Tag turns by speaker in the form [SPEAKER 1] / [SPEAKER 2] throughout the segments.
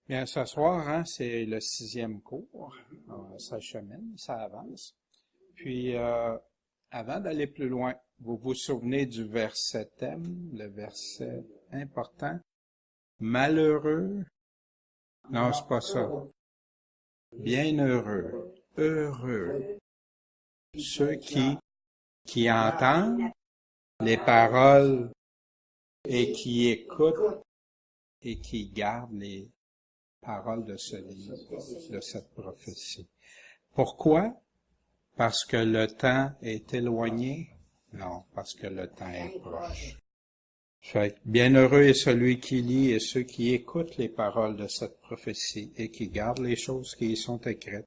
[SPEAKER 1] Bien, ce soir, c'est le 6e cours. Ça chemine, ça avance. Puis, avant d'aller plus loin, vous vous souvenez du verset thème, le verset important? Malheureux? Non, c'est pas ça. Bienheureux, heureux. Ceux qui entendent les paroles et qui écoutent et qui gardent les paroles de ce livre, de cette prophétie. Pourquoi? Parce que le temps est éloigné? Non, parce que le temps est proche. Fait que bienheureux est celui qui lit et ceux qui écoutent les paroles de cette prophétie et qui gardent les choses qui y sont écrites,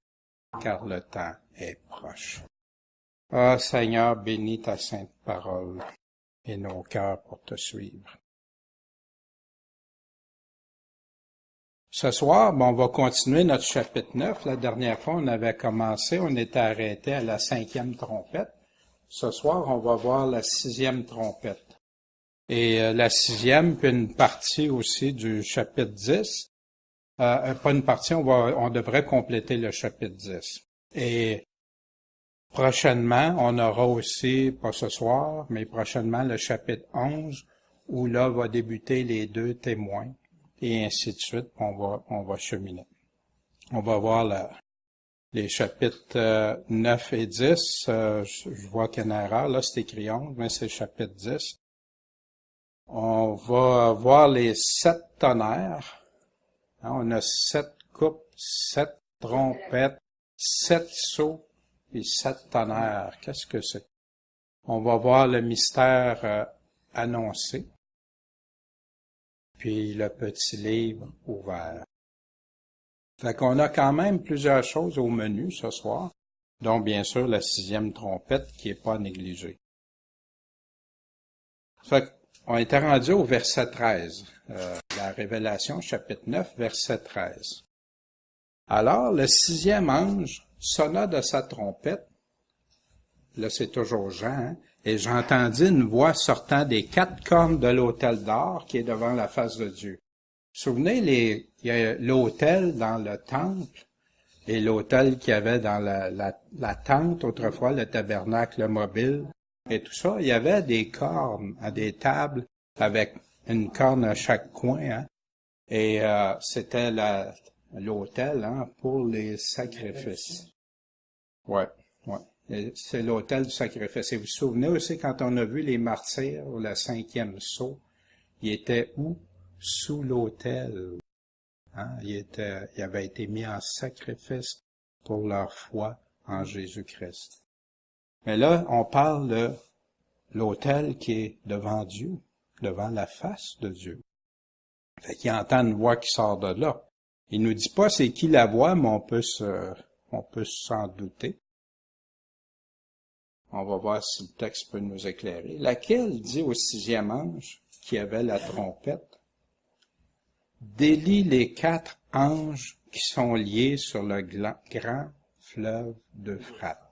[SPEAKER 1] car le temps est proche. Ah, Seigneur, bénis ta sainte parole et nos cœurs pour te suivre. Ce soir, on va continuer notre chapitre 9. La dernière fois, on avait commencé, on était arrêté à la 5e trompette. Ce soir, on va voir la 6e trompette. Et la 6e, puis une partie aussi du chapitre 10. Pas une partie, on devrait compléter le chapitre 10. Et prochainement, on aura aussi, pas ce soir, mais prochainement le chapitre 11, où là va débuter les 2 témoins. Et ainsi de suite, on va cheminer. On va voir les chapitres 9 et 10. Je vois qu'il y a une erreur, là c'est écrit 11, mais c'est le chapitre 10. On va voir les 7 tonnerres. On a 7 coupes, 7 trompettes, 7 sceaux et 7 tonnerres. Qu'est-ce que c'est? On va voir le mystère annoncé. Puis le petit livre ouvert. Fait qu'on a quand même plusieurs choses au menu ce soir, dont bien sûr la 6e trompette qui est pas négligée. Fait qu'on était rendu au verset 13, la Révélation, chapitre 9, verset 13. Alors, le 6e ange sonna de sa trompette, là c'est toujours Jean, et j'entendis une voix sortant des 4 cornes de l'autel d'or qui est devant la face de Dieu. Vous vous souvenez, il y a l'autel dans le temple et l'autel qu'il y avait dans la tente, autrefois le tabernacle mobile et tout ça. Il y avait des cornes à des tables avec une corne à chaque coin. Et c'était l'autel pour les sacrifices. Ouais. Et c'est l'autel du sacrifice. Et vous vous souvenez aussi quand on a vu les martyrs ou le 5e sceau, ils étaient où? Sous l'autel. Il avait été mis en sacrifice pour leur foi en Jésus-Christ. Mais là, on parle de l'autel qui est devant Dieu, devant la face de Dieu. Fait qu'il entend une voix qui sort de là. Il nous dit pas c'est qui la voix, mais on peut s'en douter. On va voir si le texte peut nous éclairer. Laquelle dit au 6e ange qui avait la trompette, délie les 4 anges qui sont liés sur le grand fleuve d'Euphrate.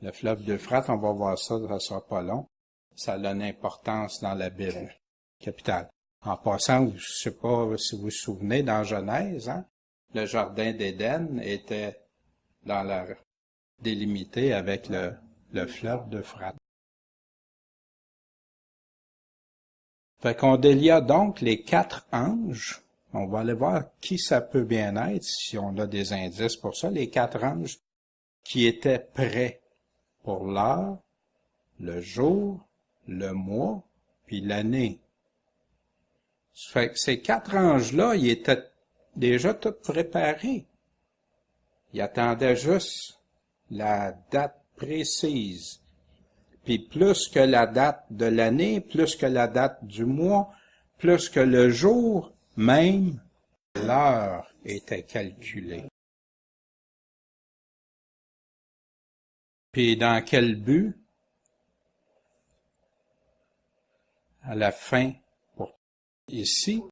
[SPEAKER 1] Le fleuve d'Euphrate, on va voir ça sera pas long. Ça a une importance dans la Bible capitale. En passant, je sais pas si vous vous souvenez, dans Genèse, le jardin d'Éden était délimité avec le fleuve d'Euphrate. Fait qu'on délia donc les 4 anges. On va aller voir qui ça peut bien être, si on a des indices pour ça. Les 4 anges qui étaient prêts pour l'heure, le jour, le mois, puis l'année. Fait que ces 4 anges-là, ils étaient déjà tous préparés. Ils attendaient juste la date précise. Puis plus que la date de l'année, plus que la date du mois, plus que le jour, même l'heure était calculée. Puis dans quel but? À la fin, ici,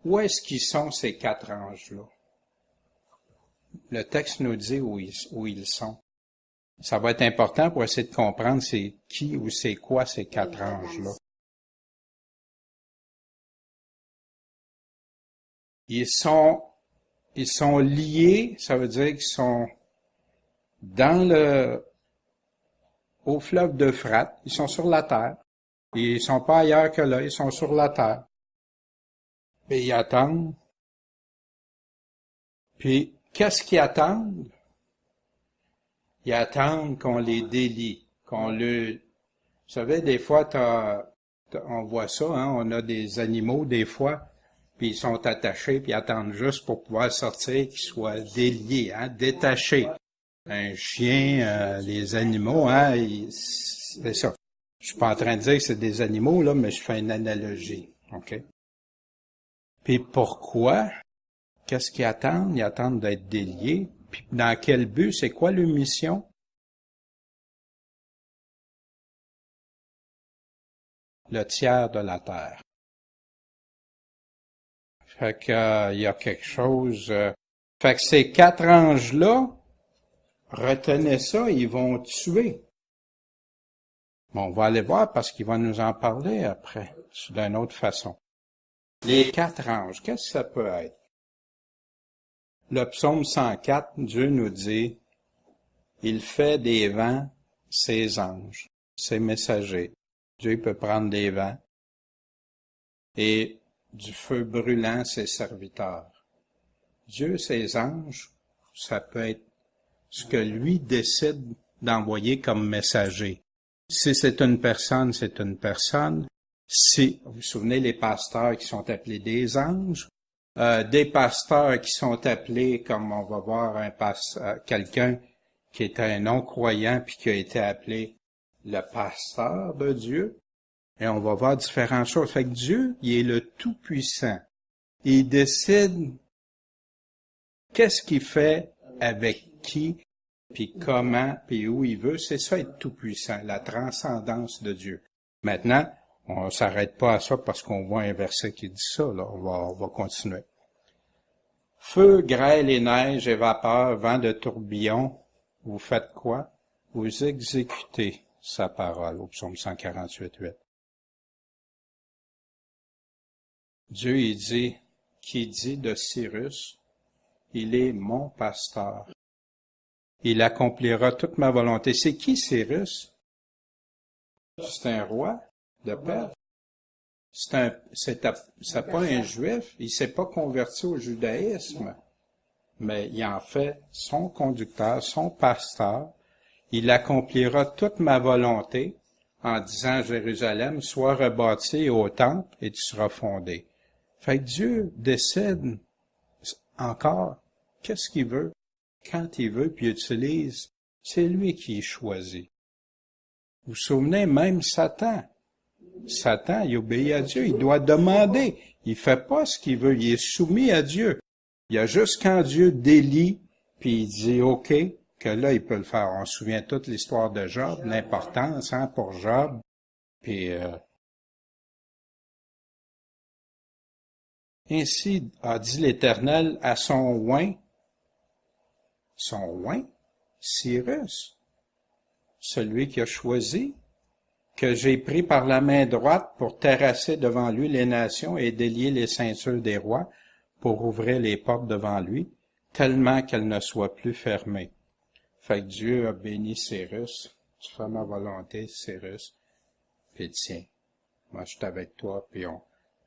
[SPEAKER 1] où est-ce qu'ils sont ces 4 anges-là? Le texte nous dit où ils sont. Ça va être important pour essayer de comprendre c'est qui ou c'est quoi ces 4 anges-là. Ils sont ils sont liés, ça veut dire qu'ils sont au fleuve d'Euphrate, ils sont sur la terre. Ils sont pas ailleurs que là, ils sont sur la terre. Et ils attendent. Puis, qu'est-ce qu'ils attendent? Ils attendent qu'on les délie, Vous savez, des fois, on voit ça, hein, on a des animaux, des fois, puis ils sont attachés, puis ils attendent juste pour pouvoir sortir, qu'ils soient déliés, hein, détachés. Un chien, les animaux, hein, c'est ça. Je suis pas en train de dire que c'est des animaux, là, mais je fais une analogie, OK? Puis pourquoi? Qu'est-ce qu'ils attendent? Ils attendent d'être déliés. Puis dans quel but? C'est quoi leur mission? Le tiers de la terre. Fait que, il y a quelque chose... fait que ces 4 anges-là, retenez ça, ils vont tuer. Bon, on va aller voir parce qu'il va nous en parler après, d'une autre façon. Les 4 anges, qu'est-ce que ça peut être? Le psaume 104, Dieu nous dit, « Il fait des vents ses anges, ses messagers. » Dieu peut prendre des vents et du feu brûlant ses serviteurs. Dieu, ses anges, ça peut être ce que lui décide d'envoyer comme messager. Si c'est une personne, c'est une personne. Si, vous vous souvenez, les pasteurs qui sont appelés des anges, des pasteurs qui sont appelés, comme on va voir quelqu'un qui était un non-croyant puis qui a été appelé le pasteur de Dieu. Et on va voir différentes choses. Fait que Dieu, il est le Tout-Puissant. Il décide qu'est-ce qu'il fait avec qui, puis comment, puis où il veut. C'est ça être Tout-Puissant, la transcendance de Dieu. Maintenant, on s'arrête pas à ça parce qu'on voit un verset qui dit ça, là. On va continuer. Feu, grêle et neige et vapeur, vent de tourbillon, vous faites quoi? Vous exécutez sa parole, au psaume 148:8. Dieu, il dit, qui dit de Cyrus, il est mon pasteur. Il accomplira toute ma volonté. C'est qui Cyrus? C'est un roi de Perse. C'est pas un juif. Il s'est pas converti au judaïsme. Mais il en fait son conducteur, son pasteur. Il accomplira toute ma volonté en disant à Jérusalem, sois rebâti au temple et tu seras fondé. Fait que Dieu décide encore qu'est-ce qu'il veut, quand il veut, puis il utilise. C'est lui qui est choisi. Vous vous souvenez, même Satan. Satan, il obéit à Dieu, il doit demander. Il fait pas ce qu'il veut, il est soumis à Dieu. Il y a juste quand Dieu délie, puis il dit OK, que là, il peut le faire. On se souvient toute l'histoire de Job, l'importance hein, pour Job. Puis ainsi a dit l'Éternel à son oint, Cyrus, celui qui a choisi, que j'ai pris par la main droite pour terrasser devant lui les nations et délier les ceintures des rois, pour ouvrir les portes devant lui, tellement qu'elles ne soient plus fermées. Fait que Dieu a béni Cyrus, tu fais ma volonté, Cyrus, puis tiens, moi je suis avec toi, puis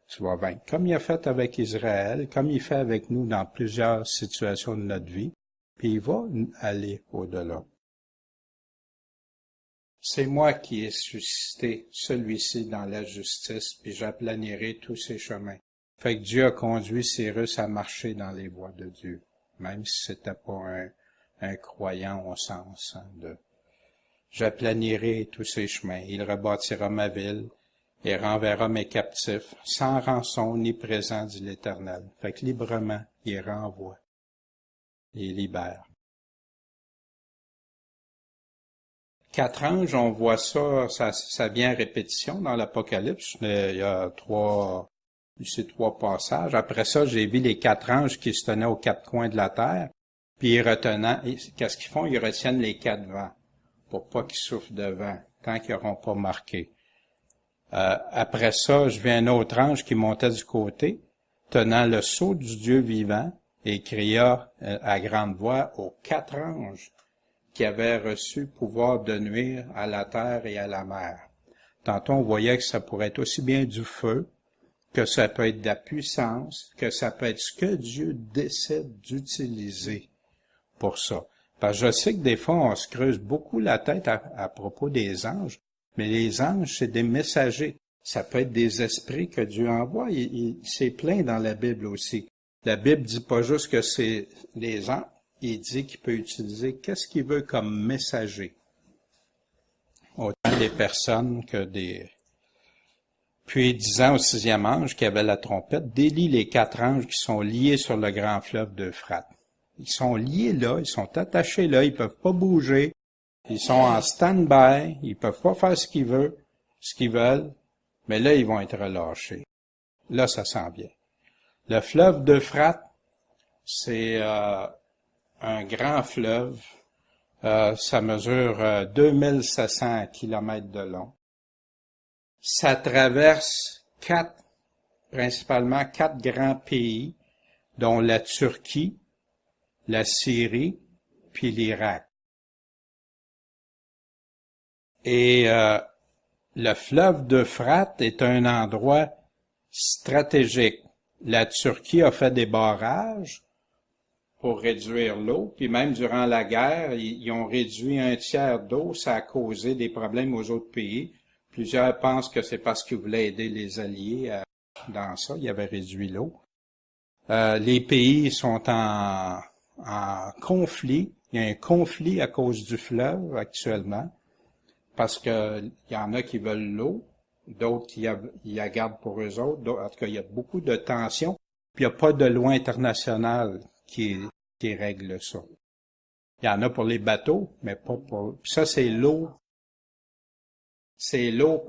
[SPEAKER 1] tu vas vaincre. Comme il a fait avec Israël, comme il fait avec nous dans plusieurs situations de notre vie, puis il va aller au-delà. C'est moi qui ai suscité celui-ci dans la justice, puis j'aplanirai tous ses chemins. Fait que Dieu a conduit Cyrus à marcher dans les voies de Dieu, même si c'était pas un croyant au sens de « J'aplanirai tous ses chemins, il rebâtira ma ville et renverra mes captifs, sans rançon ni présent, dit l'Éternel. » Fait que librement, il renvoie, il libère. 4 anges, on voit ça vient à répétition dans l'Apocalypse. Il y a 3 passages. Après ça, j'ai vu les 4 anges qui se tenaient aux 4 coins de la terre. Puis qu'est-ce qu'ils font? Ils retiennent les 4 vents pour pas qu'ils souffrent de vent, tant qu'ils n'auront pas marqué. Après ça, je vis un autre ange qui montait du côté, tenant le sceau du Dieu vivant, et cria à grande voix aux 4 anges qui avaient reçu pouvoir de nuire à la terre et à la mer. Tantôt, on voyait que ça pourrait être aussi bien du feu, que ça peut être de la puissance, que ça peut être ce que Dieu décide d'utiliser pour ça. Parce que je sais que des fois, on se creuse beaucoup la tête à propos des anges, mais les anges, c'est des messagers. Ça peut être des esprits que Dieu envoie. C'est plein dans la Bible aussi. La Bible dit pas juste que c'est les anges, il dit qu'il peut utiliser qu'est-ce qu'il veut comme messager. Autant des personnes que des... Puis, disant au 6e ange qui avait la trompette, délie les 4 anges qui sont liés sur le grand fleuve d'Euphrate. Ils sont liés là, ils sont attachés là, ils peuvent pas bouger, ils sont en stand-by, ils peuvent pas faire ce qu'ils veulent, mais là, ils vont être relâchés. Là, ça s'en vient. Le fleuve d'Euphrate, c'est un grand fleuve. Ça mesure 2700 kilomètres de long. Ça traverse principalement quatre grands pays, dont la Turquie, la Syrie, puis l'Irak. Et le fleuve d'Euphrate est un endroit stratégique. La Turquie a fait des barrages pour réduire l'eau, puis même durant la guerre, ils ont réduit 1/3 d'eau, ça a causé des problèmes aux autres pays. Plusieurs pensent que c'est parce qu'ils voulaient aider les Alliés dans ça, ils avaient réduit l'eau. Les pays sont en conflit, il y a un conflit à cause du fleuve actuellement, parce que il y en a qui veulent l'eau, d'autres qui la gardent pour eux autres, en tout cas, il y a beaucoup de tensions, puis il n'y a pas de loi internationale qui règle ça. Il y en a pour les bateaux, mais pas pour... Ça, c'est l'eau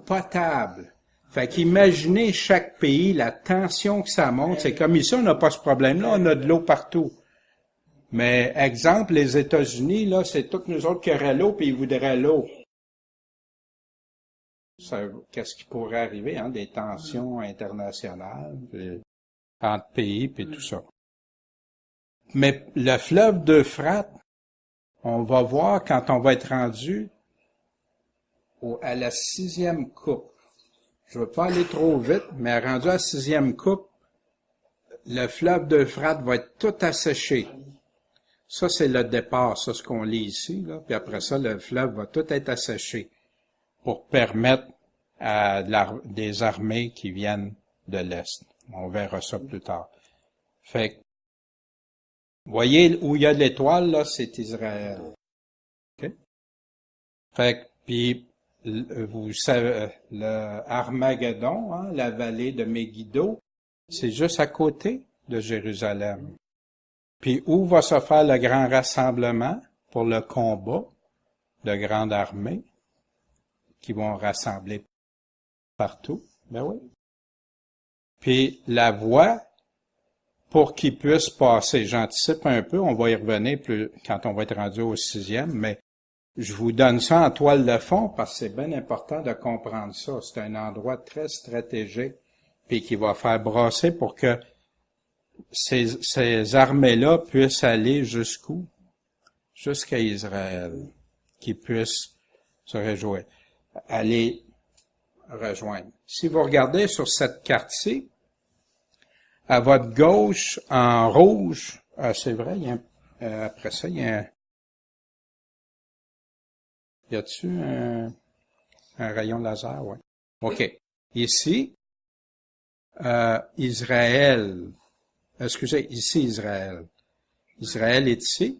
[SPEAKER 1] potable. Fait qu'imaginez chaque pays, la tension que ça monte. C'est comme ici, on n'a pas ce problème-là, on a de l'eau partout. Mais, exemple, les États-Unis, là, c'est toutes nous autres qui auraient l'eau, puis ils voudraient l'eau. Qu'est-ce qui pourrait arriver, hein? Des tensions internationales, entre pays, puis tout ça. Mais le fleuve d'Euphrate, on va voir quand on va être rendu à la 6e coupe. Je veux pas aller trop vite, mais rendu à la 6e coupe, le fleuve d'Euphrate va être tout asséché. Ça, c'est le départ, ça, ce qu'on lit ici, là. Puis après ça, le fleuve va tout être asséché pour permettre à des armées qui viennent de l'Est. On verra ça plus tard. Fait que, voyez où il y a l'étoile, là, c'est Israël. Okay? Fait que, puis, vous savez, le Armageddon, hein, la vallée de Megiddo, c'est juste à côté de Jérusalem. Puis où va se faire le grand rassemblement pour le combat de grande armée qui vont rassembler partout? Ben oui. Puis la voie pour qu'ils puissent passer, j'anticipe un peu, on va y revenir plus quand on va être rendu au 6e, mais je vous donne ça en toile de fond parce que c'est bien important de comprendre ça. C'est un endroit très stratégique puis qui va faire brasser pour que ces armées-là puissent aller jusqu'où? Jusqu'à Israël, qu'ils puissent se réjouir, aller rejoindre. Si vous regardez sur cette carte-ci, à votre gauche, en rouge, c'est vrai, il y a après ça, il y a y a-tu un rayon laser? Ouais. OK. Ici, Israël. Excusez, ici Israël. Israël est ici.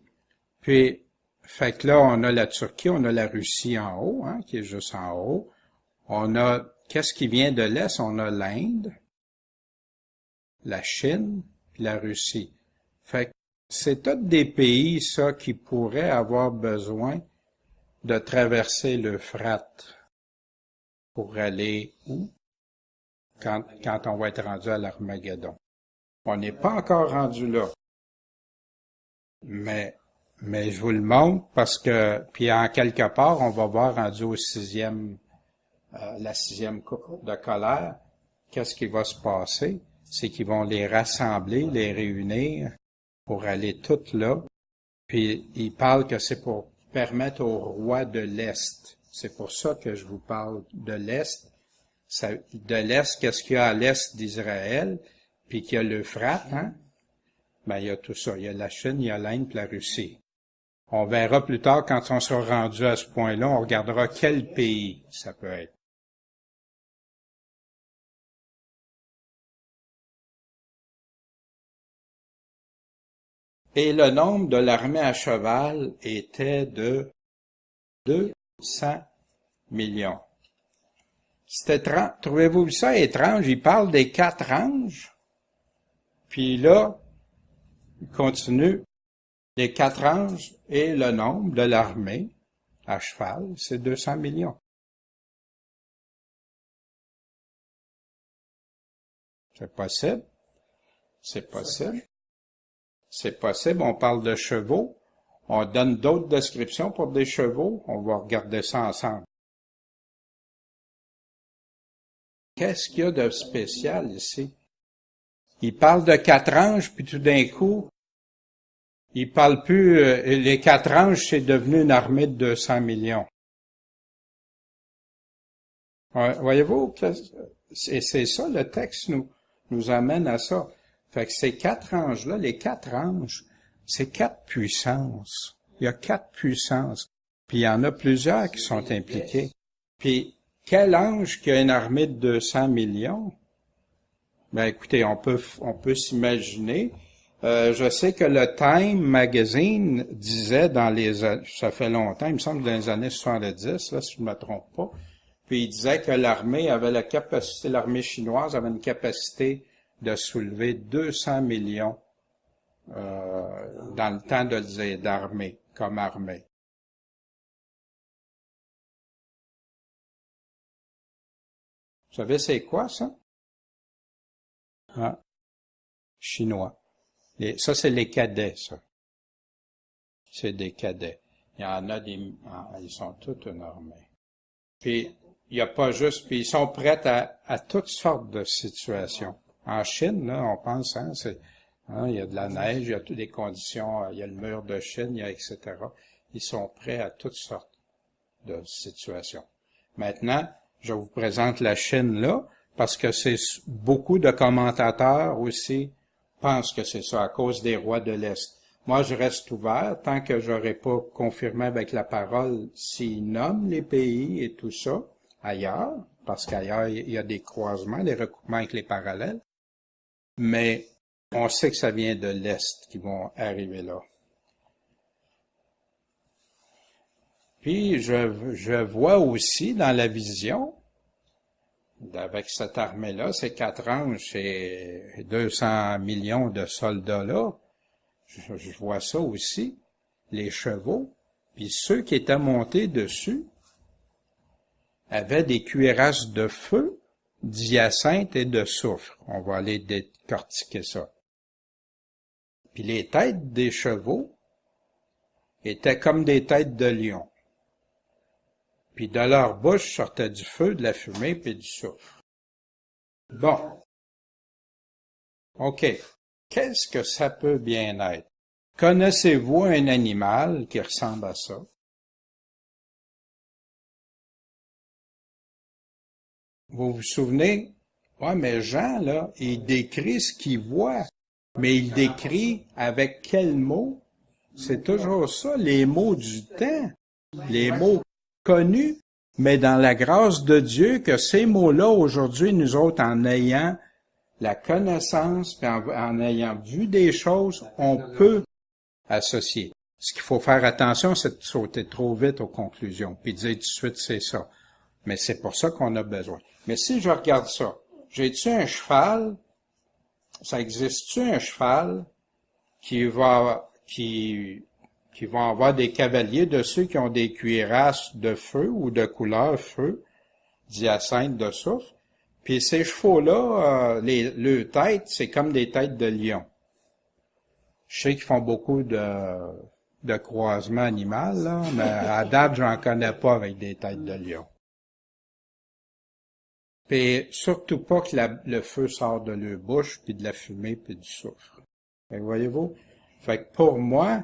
[SPEAKER 1] Puis, fait que là, on a la Turquie, on a la Russie en haut, hein, qui est juste en haut. On a, qu'est-ce qui vient de l'Est? On a l'Inde, la Chine, puis la Russie. Fait que c'est tous des pays, ça, qui pourraient avoir besoin de traverser l'Euphrate pour aller où? Quand on va être rendu à l'Armageddon. On n'est pas encore rendu là. Mais je vous le montre parce que, puis en quelque part, on va voir rendu au 6e, la 6e coupe de colère, qu'est-ce qui va se passer? C'est qu'ils vont les rassembler, les réunir pour aller tout là. Puis il parle que c'est pour permettre aux rois de l'Est. C'est pour ça que je vous parle de l'Est. De l'Est, qu'est-ce qu'il y a à l'Est d'Israël? Puis qu'il y a l'Euphrate, hein? Ben, il y a tout ça. Il y a la Chine, il y a l'Inde, puis la Russie. On verra plus tard, quand on sera rendu à ce point-là, on regardera quel pays ça peut être. Et le nombre de l'armée à cheval était de 200 millions. Trouvez-vous ça étrange? Il parle des 4 anges, puis là, il continue, les 4 anges et le nombre de l'armée à cheval, c'est 200 millions. C'est possible? C'est possible? C'est possible, on parle de chevaux, on donne d'autres descriptions pour des chevaux, on va regarder ça ensemble. Qu'est-ce qu'il y a de spécial ici? Il parle de 4 anges, puis tout d'un coup, il parle plus, les 4 anges, c'est devenu une armée de 200 millions. Voyez-vous, c'est ça, le texte nous amène à ça. Fait que ces 4 anges-là, les 4 anges, c'est 4 puissances. Il y a 4 puissances. Puis il y en a plusieurs qui sont impliqués. Puis, quel ange qui a une armée de 200 millions? Ben, écoutez, on peut s'imaginer. Je sais que le Time Magazine disait ça fait longtemps, il me semble dans les années 70, là, si je ne me trompe pas. Puis il disait que l'armée chinoise avait une capacité de soulever 200 millions dans le temps d'armée, comme armée. Vous savez c'est quoi ça? Ah, chinois. Ça c'est les cadets, ça. C'est des cadets. Il y en a ils sont tous une armée. Puis il n'y a pas juste, puis ils sont prêts à toutes sortes de situations. En Chine, là, on pense, il y a de la neige, il y a toutes les conditions, il y a le mur de Chine, etc. Ils sont prêts à toutes sortes de situations. Maintenant, je vous présente la Chine là, parce que c'est beaucoup de commentateurs aussi pensent que c'est ça, à cause des rois de l'Est. Moi, je reste ouvert, tant que j'aurai pas confirmé avec la parole s'ils nomment les pays et tout ça, ailleurs, parce qu'ailleurs, il y a des croisements, des recoupements avec les parallèles, mais on sait que ça vient de l'Est qui vont arriver là. Puis, je vois aussi dans la vision, avec cette armée-là, ces 4 anges et 200 millions de soldats-là, je vois ça aussi, les chevaux, puis ceux qui étaient montés dessus avaient des cuirasses de feu, d'hyacinthe et de soufre. On va aller décortiquer ça. Puis les têtes des chevaux étaient comme des têtes de lion. Puis de leur bouche sortait du feu, de la fumée puis du soufre. Bon. OK. Qu'est-ce que ça peut bien être? Connaissez-vous un animal qui ressemble à ça? Vous vous souvenez? Ouais, mais Jean, là, il décrit ce qu'il voit. Mais il décrit avec quels mots? C'est toujours ça, les mots du temps. Les mots connus, mais dans la grâce de Dieu, que ces mots-là, aujourd'hui, nous autres, en ayant la connaissance, puis en ayant vu des choses, on peut associer. Ce qu'il faut faire attention, c'est de sauter trop vite aux conclusions, puis dire tout de suite, c'est ça. Mais c'est pour ça qu'on a besoin. Mais si je regarde ça, j'ai-tu un cheval? Ça existe-tu un cheval qui vont avoir des cavaliers dessus qui ont des cuirasses de feu ou de couleur feu, d'hyacinthe, de soufre? Puis ces chevaux-là, leurs têtes, c'est comme des têtes de lion. Je sais qu'ils font beaucoup de croisements animaux, là, mais à date, j'en connais pas avec des têtes de lion. Puis surtout pas que le feu sort de leur bouche, puis de la fumée, puis du soufre. Voyez-vous? Fait que pour moi,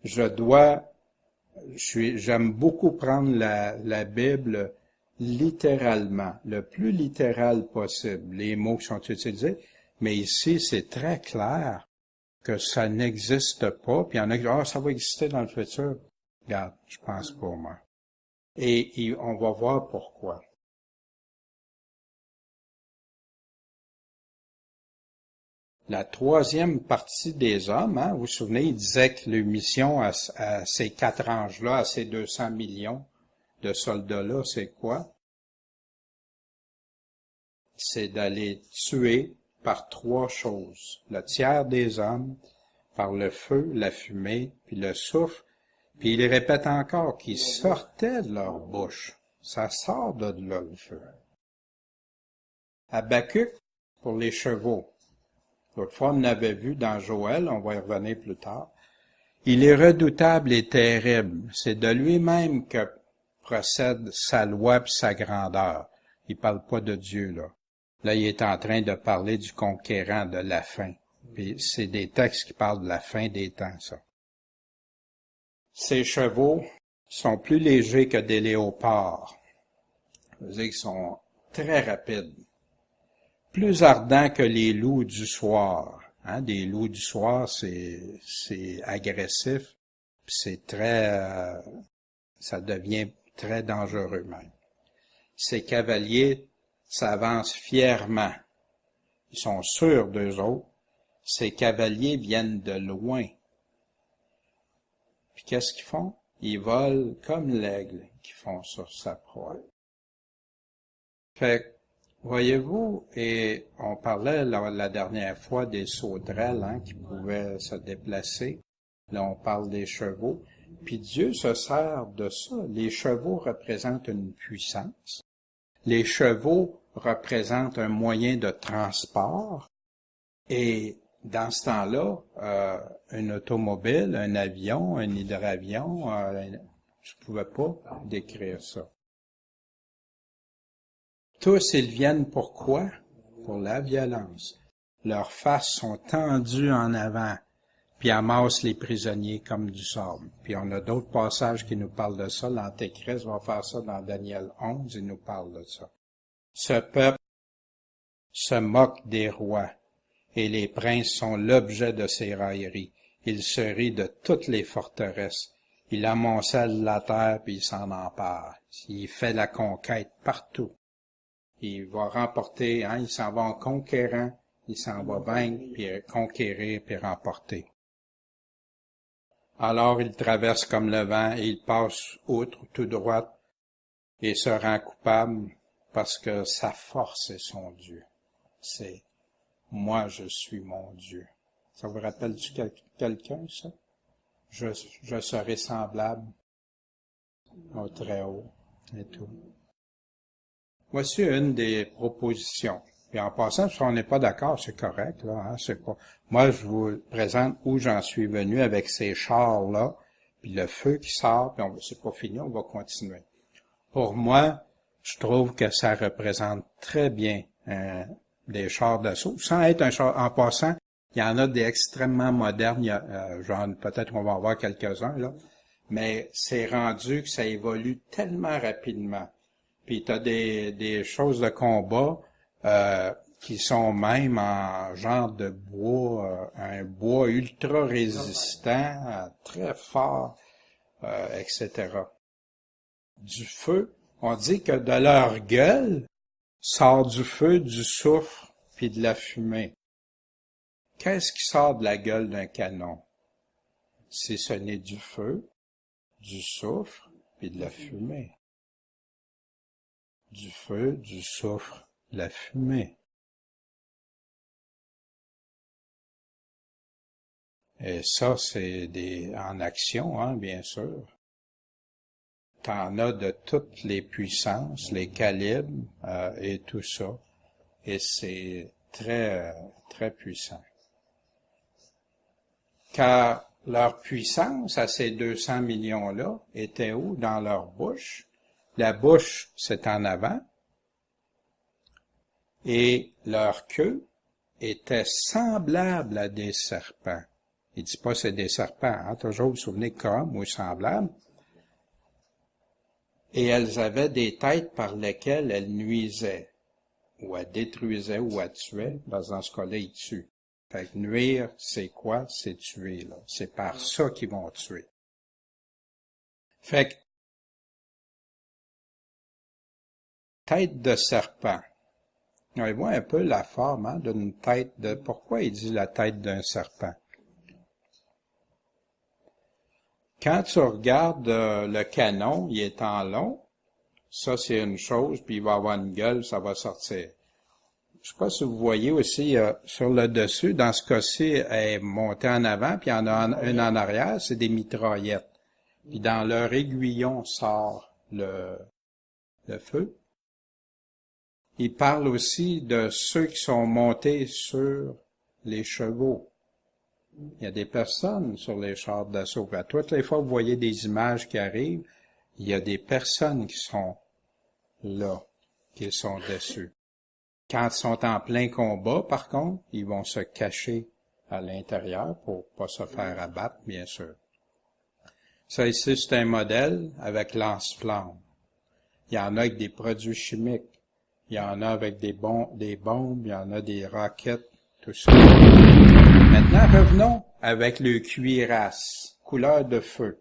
[SPEAKER 1] j'aime beaucoup prendre la Bible littéralement, le plus littéral possible, les mots qui sont utilisés, mais ici, c'est très clair que ça n'existe pas, puis il y en a qui disent, ça va exister dans le futur. Regarde, je pense pour moi. Et on va voir pourquoi. La troisième partie des hommes, vous vous souvenez, il disait que leur mission à ces 4 anges-là, à ces 200 millions de soldats-là, c'est quoi? C'est d'aller tuer par 3 choses. Le tiers des hommes, par le feu, la fumée, puis le souffle. Puis il répète encore qu'ils sortaient de leur bouche. Ça sort de là, le feu. Habakkuk, pour les chevaux. L'autre fois, on avait vu dans Joël, on va y revenir plus tard. Il est redoutable et terrible. C'est de lui-même que procède sa loi et sa grandeur. Il parle pas de Dieu, là. Là, il est en train de parler du conquérant, de la fin. Puis c'est des textes qui parlent de la fin des temps, ça. Ces chevaux sont plus légers que des léopards. Ça veut dire qu'ils sont très rapides. Plus ardents que les loups du soir. Des loups du soir, c'est agressif, puis c'est très, ça devient très dangereux même. Ces cavaliers s'avancent fièrement. Ils sont sûrs d'eux autres. Ces cavaliers viennent de loin. Puis qu'est-ce qu'ils font? Ils volent comme l'aigle qui font sur sa proie. Fait voyez-vous, et on parlait la dernière fois des sauterelles qui pouvaient se déplacer. Là, on parle des chevaux. Puis Dieu se sert de ça. Les chevaux représentent une puissance. Les chevaux représentent un moyen de transport. Et dans ce temps-là, une automobile, un avion, un hydravion, je ne pouvais pas décrire ça. Tous, ils viennent pourquoi? Pour la violence. Leurs faces sont tendues en avant, puis amassent les prisonniers comme du sable. Puis on a d'autres passages qui nous parlent de ça. L'Antéchrist va faire ça dans Daniel 11, il nous parle de ça. Ce peuple se moque des rois, et les princes sont l'objet de ses railleries. Il se rit de toutes les forteresses. Il amoncelle la terre, puis il s'en empare. Il fait la conquête partout. Il va remporter, il s'en va en conquérant, il s'en va vaincre, puis conquérir, puis remporter. Alors il traverse comme le vent, et il passe outre tout droit, et se rend coupable, parce que sa force est son Dieu. C'est « moi je suis mon Dieu ». Ça vous rappelle-tu quelqu'un, ça? Je serai semblable au Très-Haut et tout. Voici une des propositions. Et en passant, si on n'est pas d'accord, c'est correct, là, c'est pas. Moi, je vous présente où j'en suis venu avec ces chars-là, puis le feu qui sort, puis c'est pas fini, on va continuer. Pour moi, je trouve que ça représente très bien des chars d'assaut, sans être un char. En passant, il y en a des extrêmement modernes, genre peut-être qu'on va en voir quelques-uns, là, mais c'est rendu que ça évolue tellement rapidement. Puis tu as des choses de combat qui sont même en genre de bois, un bois ultra résistant, très fort, etc. Du feu, on dit que de leur gueule sort du feu, du soufre, puis de la fumée. Qu'est-ce qui sort de la gueule d'un canon? Si ce n'est du feu, du soufre, puis de la fumée. Du feu, du soufre, de la fumée. Et ça, c'est en action, bien sûr. T'en as de toutes les puissances, les calibres et tout ça. Et c'est très, très puissant. Car leur puissance à ces 200 millions-là était où? Dans leur bouche. La bouche, c'est en avant. Et leur queue était semblable à des serpents. Il dit pas c'est des serpents, hein, toujours vous vous souvenez comme ou semblables. Et elles avaient des têtes par lesquelles elles nuisaient, ou elles détruisaient, ou elles tuaient. Dans ce cas-là, ils tuent. Fait que nuire, c'est quoi? C'est tuer, là. C'est par ça qu'ils vont tuer. Fait que, tête de serpent. On voit un peu la forme, hein, d'une tête de... Pourquoi il dit la tête d'un serpent? Quand tu regardes le canon, il est en long, ça c'est une chose, puis il va avoir une gueule, ça va sortir. Je sais pas si vous voyez aussi sur le dessus, dans ce cas-ci, elle est montée en avant, puis il y en a une en arrière, c'est des mitraillettes. Puis dans leur aiguillon sort le feu. Il parle aussi de ceux qui sont montés sur les chevaux. Il y a des personnes sur les chars d'assaut. À toutes les fois que vous voyez des images qui arrivent, il y a des personnes qui sont là, qui sont dessus. Quand ils sont en plein combat, par contre, ils vont se cacher à l'intérieur pour pas se faire abattre, bien sûr. Ça ici, c'est un modèle avec lance-flamme. Il y en a avec des produits chimiques. Il y en a avec des bombes, il y en a des roquettes, tout ça. Maintenant, revenons avec le cuirasse, couleur de feu,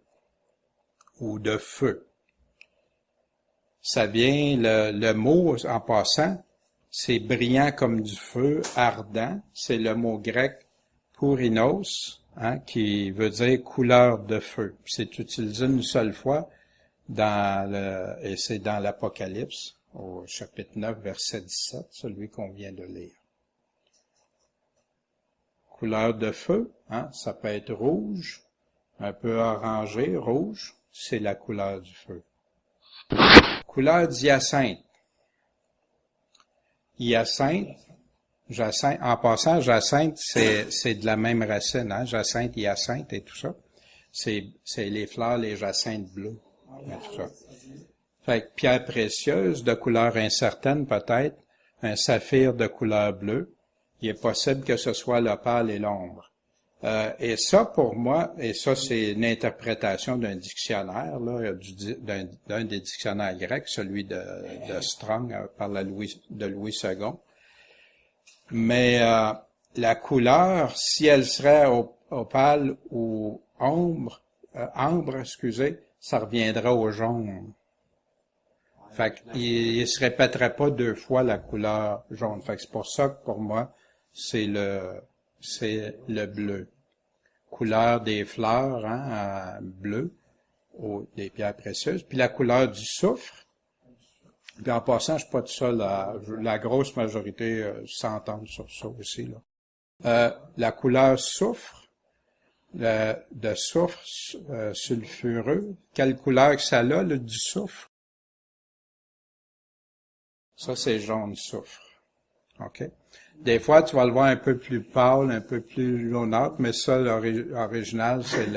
[SPEAKER 1] ou de feu. Ça vient, le mot, en passant, c'est brillant comme du feu, ardent. C'est le mot grec pourinos, hein, qui veut dire couleur de feu. C'est utilisé une seule fois et c'est dans l'Apocalypse, au chapitre 9, verset 17, celui qu'on vient de lire. Couleur de feu, hein, ça peut être rouge, un peu orangé, rouge, c'est la couleur du feu. Couleur d'hyacinthe. Hyacinthe, en passant, jacinthe, c'est de la même racine, hein, jacinthe, hyacinthe et tout ça. C'est les fleurs, les jacinthes bleues, et tout ça. Fait que pierre précieuse, de couleur incertaine peut-être, un saphir de couleur bleue. Il est possible que ce soit l'opale et l'ombre. Et ça, pour moi, et ça, c'est une interprétation d'un dictionnaire, là, d'un des dictionnaires grecs, celui de Strong, par Louis II. Mais la couleur, si elle serait opale ou ambre, ça reviendrait au jaune. Fait qu'il se répéterait pas deux fois la couleur jaune. Fait que c'est pour ça que pour moi, c'est le bleu. Couleur des fleurs, hein, bleu, des pierres précieuses. Puis la couleur du soufre. Puis en passant, je suis pas tout seul, la grosse majorité s'entend sur ça aussi, là. La couleur soufre, de soufre sulfureux. Quelle couleur que ça a, là, du soufre? Ça, c'est jaune soufre. OK? Des fois, tu vas le voir un peu plus pâle, un peu plus jaunâtre, mais ça, l'original, c'est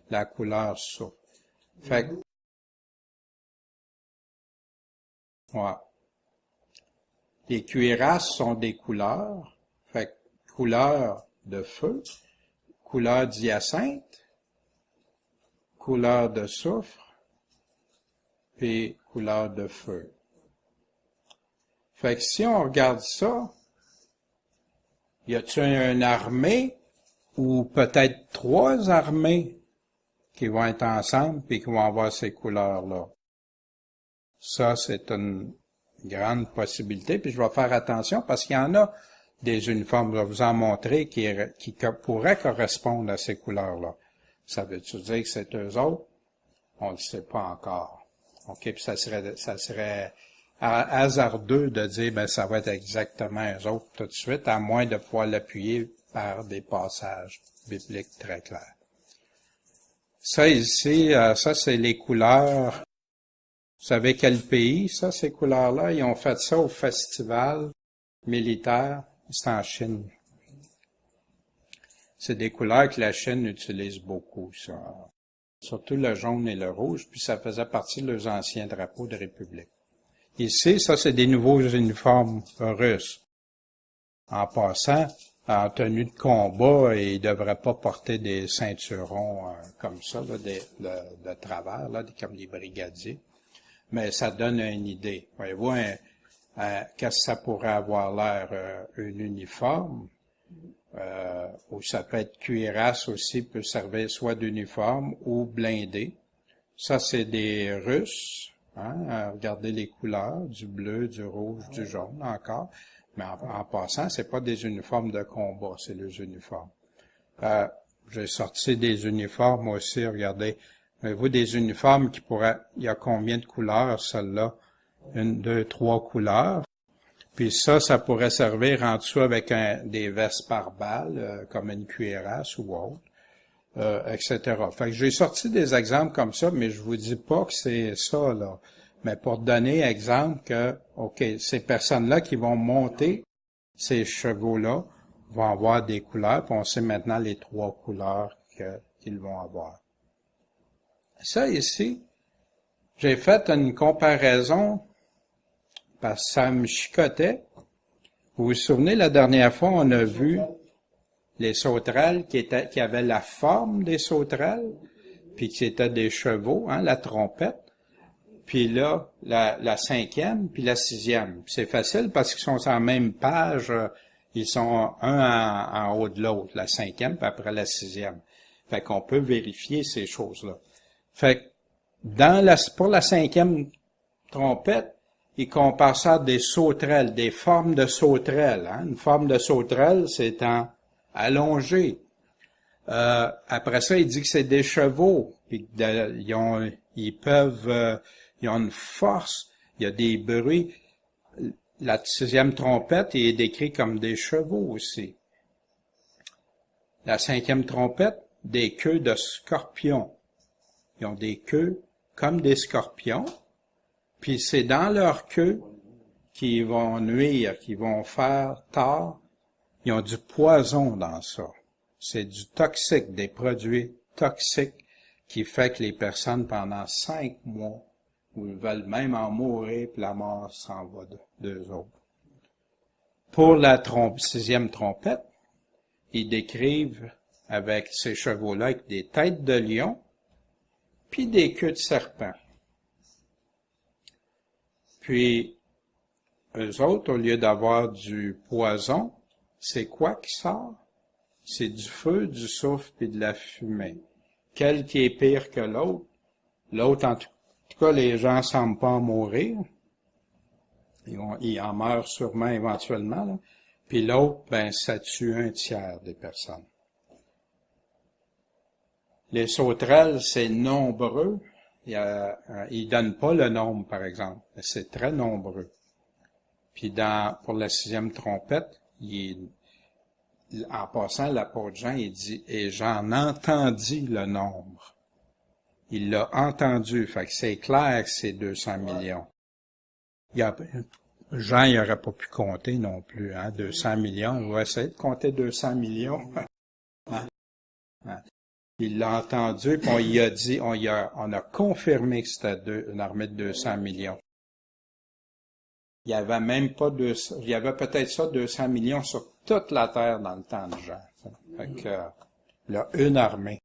[SPEAKER 1] la couleur soufre. Fait que, ouais. Les cuirasses sont des couleurs. Fait que, couleur de feu, couleur d'hyacinthe, couleur de soufre, puis couleur de feu. Fait que si on regarde ça, y a-t-il une armée ou peut-être 3 armées qui vont être ensemble puis qui vont avoir ces couleurs-là? Ça, c'est une grande possibilité. Puis je vais faire attention parce qu'il y en a des uniformes, je vais vous en montrer, qui pourraient correspondre à ces couleurs-là. Ça veut-tu dire que c'est eux autres? On ne le sait pas encore. OK, puis ça serait hasardeux de dire, ben, ça va être exactement eux autres tout de suite, à moins de pouvoir l'appuyer par des passages bibliques très clairs. Ça ici, ça c'est les couleurs. Vous savez quel pays, ça, ces couleurs-là? Ils ont fait ça au festival militaire. C'est en Chine. C'est des couleurs que la Chine utilise beaucoup, ça. Surtout le jaune et le rouge, puis ça faisait partie de leurs anciens drapeaux de République. Ici, ça, c'est des nouveaux uniformes russes. En passant, en tenue de combat et ils ne devraient pas porter des ceinturons comme ça, là, de travers, là, comme des brigadiers. Mais ça donne une idée. Voyez-vous, qu'est-ce que ça pourrait avoir l'air, un uniforme? Ou ça peut être cuirasse aussi, peut servir soit d'uniforme ou blindé. Ça, c'est des Russes. Hein, regardez les couleurs, du bleu, du rouge, du jaune encore. Mais en passant, c'est pas des uniformes de combat, c'est les uniformes. J'ai sorti des uniformes aussi, regardez. Voyez-vous, des uniformes qui pourraient... Il y a combien de couleurs, celle-là? 1, 2, 3 couleurs. Puis ça pourrait servir en dessous avec des vestes par balles, comme une cuirasse ou autre, etc. Fait que j'ai sorti des exemples comme ça, mais je vous dis pas que c'est ça, là. Mais pour donner exemple que, OK, ces personnes-là qui vont monter ces chevaux-là vont avoir des couleurs, puis on sait maintenant les 3 couleurs qu'ils vont avoir. Ça ici, j'ai fait une comparaison parce que ça me chicotait. Vous vous souvenez, la dernière fois, on a vu les sauterelles qui avaient la forme des sauterelles, puis qui étaient des chevaux, hein, la trompette. Puis là, la 5e, puis la 6e. C'est facile parce qu'ils sont sur la même page, ils sont un en haut de l'autre, la 5e, puis après la 6e. Fait qu'on peut vérifier ces choses-là. Fait que pour la 5e trompette, il compare ça à des sauterelles, des formes de sauterelles. Hein? Une forme de sauterelle, c'est allongé. Après ça, il dit que c'est des chevaux, puis ils ont une force, il y a des bruits. La 6e trompette est décrite comme des chevaux aussi. La 5e trompette, des queues de scorpions. Ils ont des queues comme des scorpions, puis c'est dans leur queue qu'ils vont nuire, qu'ils vont faire tort. Ils ont du poison dans ça. C'est du toxique, des produits toxiques qui fait que les personnes, pendant 5 mois, ils veulent même en mourir, puis la mort s'en va d'eux autres. Pour la 6e trompette, ils décrivent avec ces chevaux-là avec des têtes de lion, puis des queues de serpent. Puis, eux autres, au lieu d'avoir du poison, c'est quoi qui sort? C'est du feu, du souffle, puis de la fumée. Quel qui est pire que l'autre? L'autre, en tout cas, les gens ne semblent pas en mourir. Ils en meurent sûrement éventuellement, là. Puis l'autre, ça tue 1/3 des personnes. Les sauterelles, c'est nombreux. Ils donnent pas le nombre, par exemple, mais c'est très nombreux. Puis pour la 6e trompette, en passant, l'apôtre Jean, il dit, et j'en entendis le nombre. Il l'a entendu, fait que c'est clair que c'est 200 millions. Jean, il n'aurait pas pu compter non plus, hein, 200 millions. On va essayer de compter 200 millions. Il l'a entendu, puis on y a dit, on a confirmé que c'était une armée de 200 millions. Il y avait même pas il y avait peut-être ça 200 millions sur toute la terre dans le temps de Jean. Fait que, là, une armée.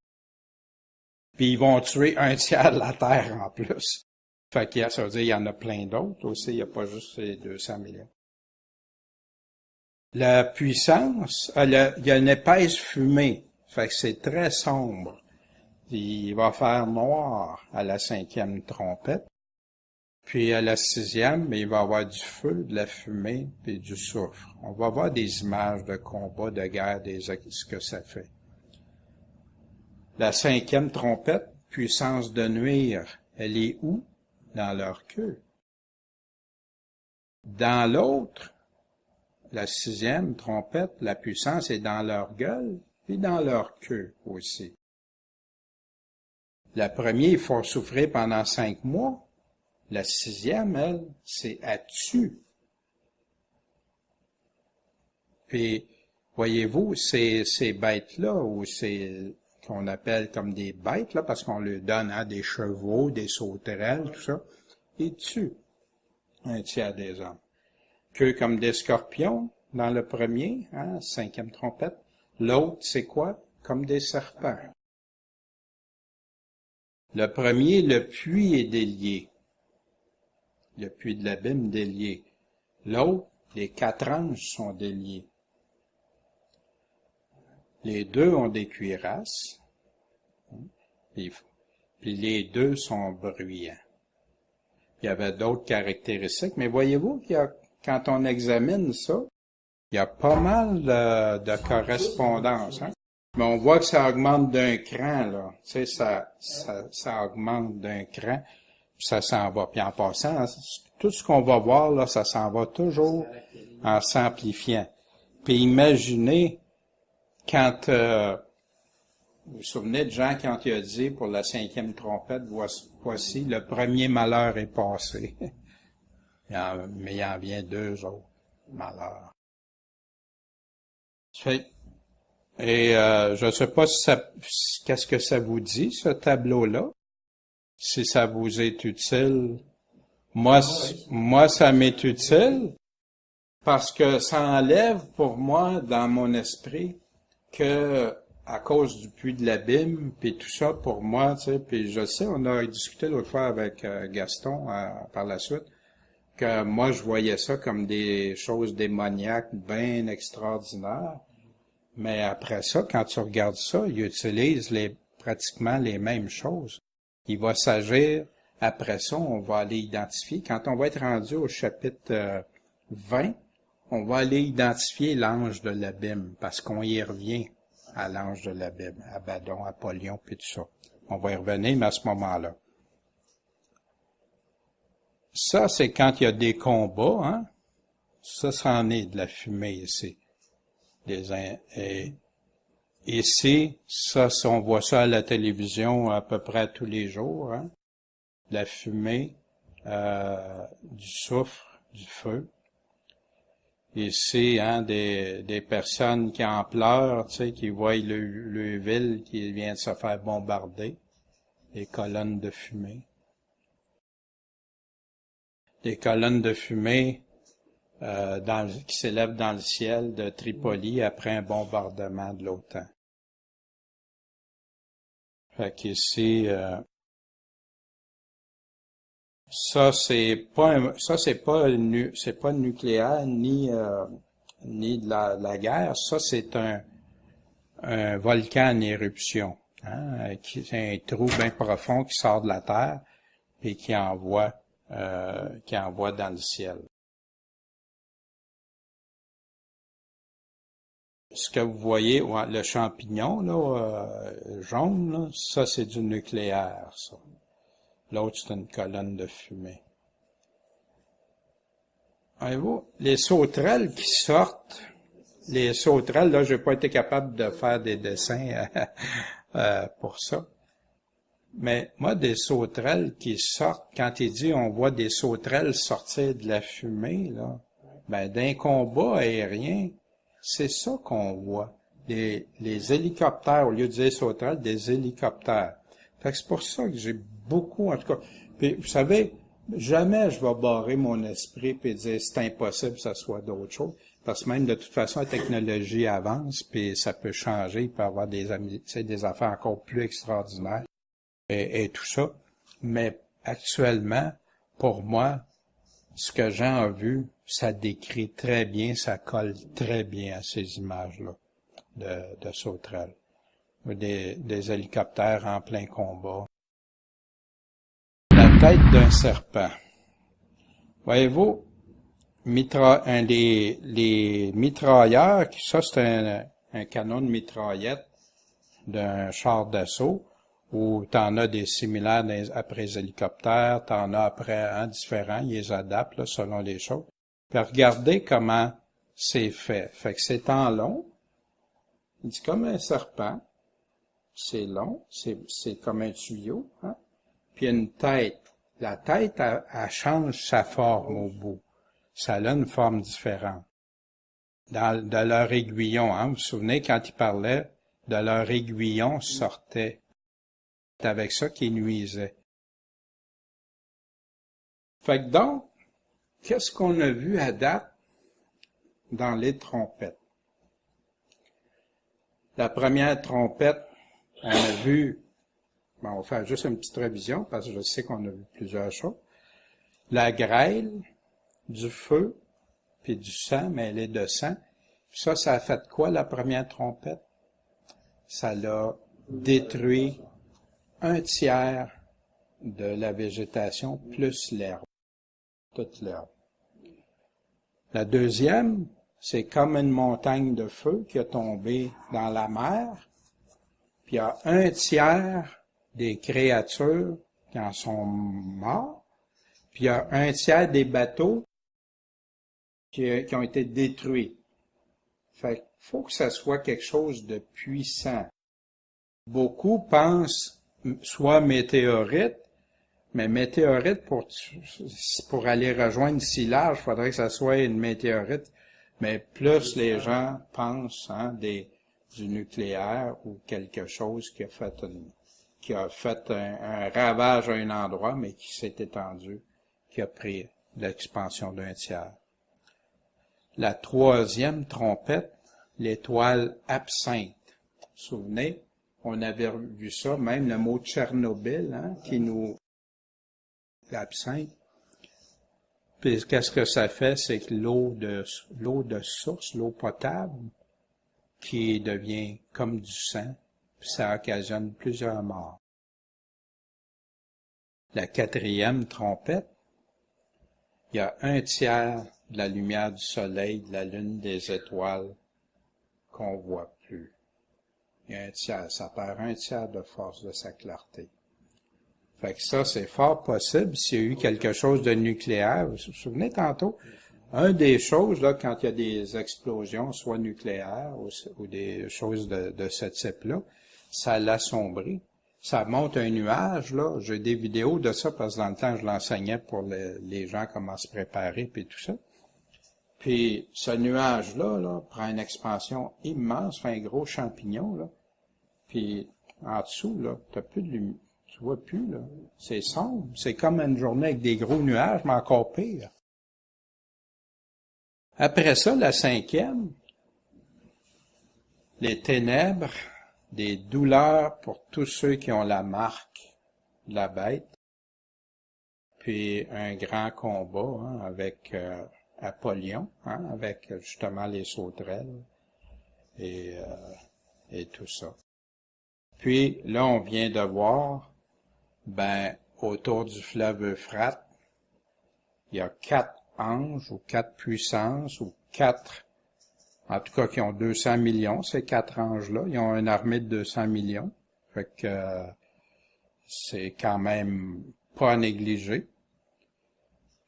[SPEAKER 1] Puis ils vont tuer 1/3 de la terre en plus. Fait que ça veut dire qu'il y en a plein d'autres aussi, il n'y a pas juste ces 200 millions. La puissance, il y a une épaisse fumée. Fait que c'est très sombre. Il va faire noir à la 5e trompette. Puis à la 6e, il va y avoir du feu, de la fumée et du soufre. On va voir des images de combat, de guerre, ce que ça fait. La 5e trompette, puissance de nuire, elle est où? Dans leur queue. Dans l'autre, la 6e trompette, la puissance est dans leur gueule, puis dans leur queue aussi. La première, il faut souffrir pendant 5 mois. La 6e, elle, c'est à tuer. Puis, voyez-vous, ces bêtes-là, ou qu'on appelle comme des bêtes, là, parce qu'on leur donne des chevaux, des sauterelles, tout ça, ils tuent 1/3 des hommes. Queue comme des scorpions, dans le premier, hein, cinquième trompette. L'autre, c'est quoi? Comme des serpents. Le premier, le puits est délié. Le puits de l'abîme délié. L'autre, les 4 anges sont déliés. Les 2 ont des cuirasses. Puis les 2 sont bruyants. Il y avait d'autres caractéristiques, mais voyez-vous quand on examine ça, il y a pas mal de correspondance. Hein? Mais on voit que ça augmente d'un cran, là. Tu sais, ça augmente d'un cran, puis ça s'en va. Puis en passant, tout ce qu'on va voir, là, ça s'en va toujours en s'amplifiant. Puis imaginez, quand vous vous souvenez de Jean quand il a dit pour la 5e trompette, voici, le premier malheur est passé. Mais il en vient 2 autres malheurs. Et je ne sais pas qu'est-ce que ça vous dit, ce tableau-là, si ça vous est utile. Moi, ça m'est utile parce que ça enlève pour moi, dans mon esprit, que à cause du puits de l'abîme, puis tout ça, pour moi, tu sais, puis je sais, on a discuté l'autre fois avec Gaston par la suite, que moi, je voyais ça comme des choses démoniaques bien extraordinaires. Mais après ça, quand tu regardes ça, il utilise pratiquement les mêmes choses. Il va s'agir, après ça, on va aller identifier. Quand on va être rendu au chapitre 20, on va aller identifier l'ange de l'abîme, parce qu'on y revient à l'ange de l'abîme, Abaddon, Apollyon, puis tout ça. On va y revenir, mais à ce moment-là. Ça, c'est quand il y a des combats, hein. Ça en est de la fumée ici. Ici, ça, on voit ça à la télévision à peu près tous les jours, hein. La fumée, du soufre, du feu. Ici, hein, des personnes qui en pleurent, tu sais, qui voient le ville qui vient de se faire bombarder, des colonnes de fumée. Des colonnes de fumée qui s'élèvent dans le ciel de Tripoli après un bombardement de l'OTAN. Fait qu'ici, c'est pas nucléaire ni de la guerre. Ça, c'est un volcan en éruption, hein, c'est un trou bien profond qui sort de la terre et qui envoie dans le ciel. Ce que vous voyez, le champignon là, jaune, là, ça c'est du nucléaire, ça. L'autre, c'est une colonne de fumée. Voyez-vous, les sauterelles qui sortent, là, j'ai pas été capable de faire des dessins pour ça. Mais moi, des sauterelles qui sortent, quand il dit on voit des sauterelles sortir de la fumée, là, ben d'un combat aérien, c'est ça qu'on voit. Les hélicoptères, au lieu de dire sauterelles, des hélicoptères. Fait que c'est pour ça que j'ai beaucoup, en tout cas. Puis, vous savez, jamais je vais barrer mon esprit et dire c'est impossible que ça soit d'autres choses. Parce que même de toute façon, la technologie avance, puis ça peut changer, il peut y avoir des affaires encore plus extraordinaires et tout ça. Mais actuellement, pour moi, ce que Jean a vu, ça décrit très bien, ça colle très bien à ces images-là de sauterelles. Des hélicoptères en plein combat. La tête d'un serpent. Voyez-vous, les mitrailleurs, ça c'est un canon de mitraillette d'un char d'assaut, où t'en as des similaires après les hélicoptères, t'en as après différents, ils les adaptent là, selon les choses. Puis regardez comment c'est fait. Fait que c'est en long, il dit comme un serpent, c'est long, c'est comme un tuyau, hein? Puis il y a une tête. La tête, elle change sa forme au bout. Ça a une forme différente. De leur aiguillon, hein? Vous vous souvenez quand il parlait de leur aiguillon sortait. C'est avec ça qu'ils nuisaient. Fait que donc, qu'est-ce qu'on a vu à date dans les trompettes. La première trompette, on a vu, bon, on va faire juste une petite révision parce que je sais qu'on a vu plusieurs choses. La grêle, du feu, puis du sang, mêlé de sang. Puis ça a fait quoi la première trompette? Ça l'a détruit un tiers de la végétation plus l'herbe, toute l'herbe. La deuxième, c'est comme une montagne de feu qui a tombé dans la mer, puis il y a un tiers des créatures qui en sont morts, puis il y a un tiers des bateaux qui ont été détruits. Fait qu'il faut que ça soit quelque chose de puissant. Beaucoup pensent soit météorite, mais météorite, pour aller rejoindre si large, il faudrait que ça soit une météorite. Mais plus les gens pensent du nucléaire ou quelque chose qui a fait un ravage à un endroit, mais qui s'est étendu, qui a pris l'expansion d'un tiers. La troisième trompette, l'étoile absinthe. Vous vous souvenez, on avait vu ça, même le mot Tchernobyl, l'absinthe. Puis qu'est-ce que ça fait? C'est que l'eau de source, l'eau potable, qui devient comme du sang, puis ça occasionne plusieurs morts. La quatrième trompette, il y a un tiers de la lumière du soleil, de la lune, des étoiles qu'on voit plus. Il y a un tiers, ça perd un tiers de force de sa clarté. Fait que ça, c'est fort possible s'il y a eu quelque chose de nucléaire. Vous vous souvenez tantôt? Un des choses, là, quand il y a des explosions, soit nucléaires ou des choses de ce type-là, ça l'assombrit. Ça monte un nuage, là. J'ai des vidéos de ça parce que dans le temps, je l'enseignais pour les gens comment se préparer puis tout ça. Puis ce nuage-là, là, prend une expansion immense, fait un gros champignon, là. Puis en dessous, là, t'as plus de lumière. Tu vois plus, là. C'est sombre. C'est comme une journée avec des gros nuages, mais encore pire. Après ça, la cinquième, les ténèbres, des douleurs pour tous ceux qui ont la marque de la bête, puis un grand combat avec Apollyon, avec justement les sauterelles et tout ça. Puis là, on vient de voir, autour du fleuve Euphrate, il y a 4 anges ou 4 puissances ou 4, en tout cas qui ont 200 millions, ces 4 anges-là. Ils ont une armée de 200 millions. Fait que c'est quand même pas à négliger.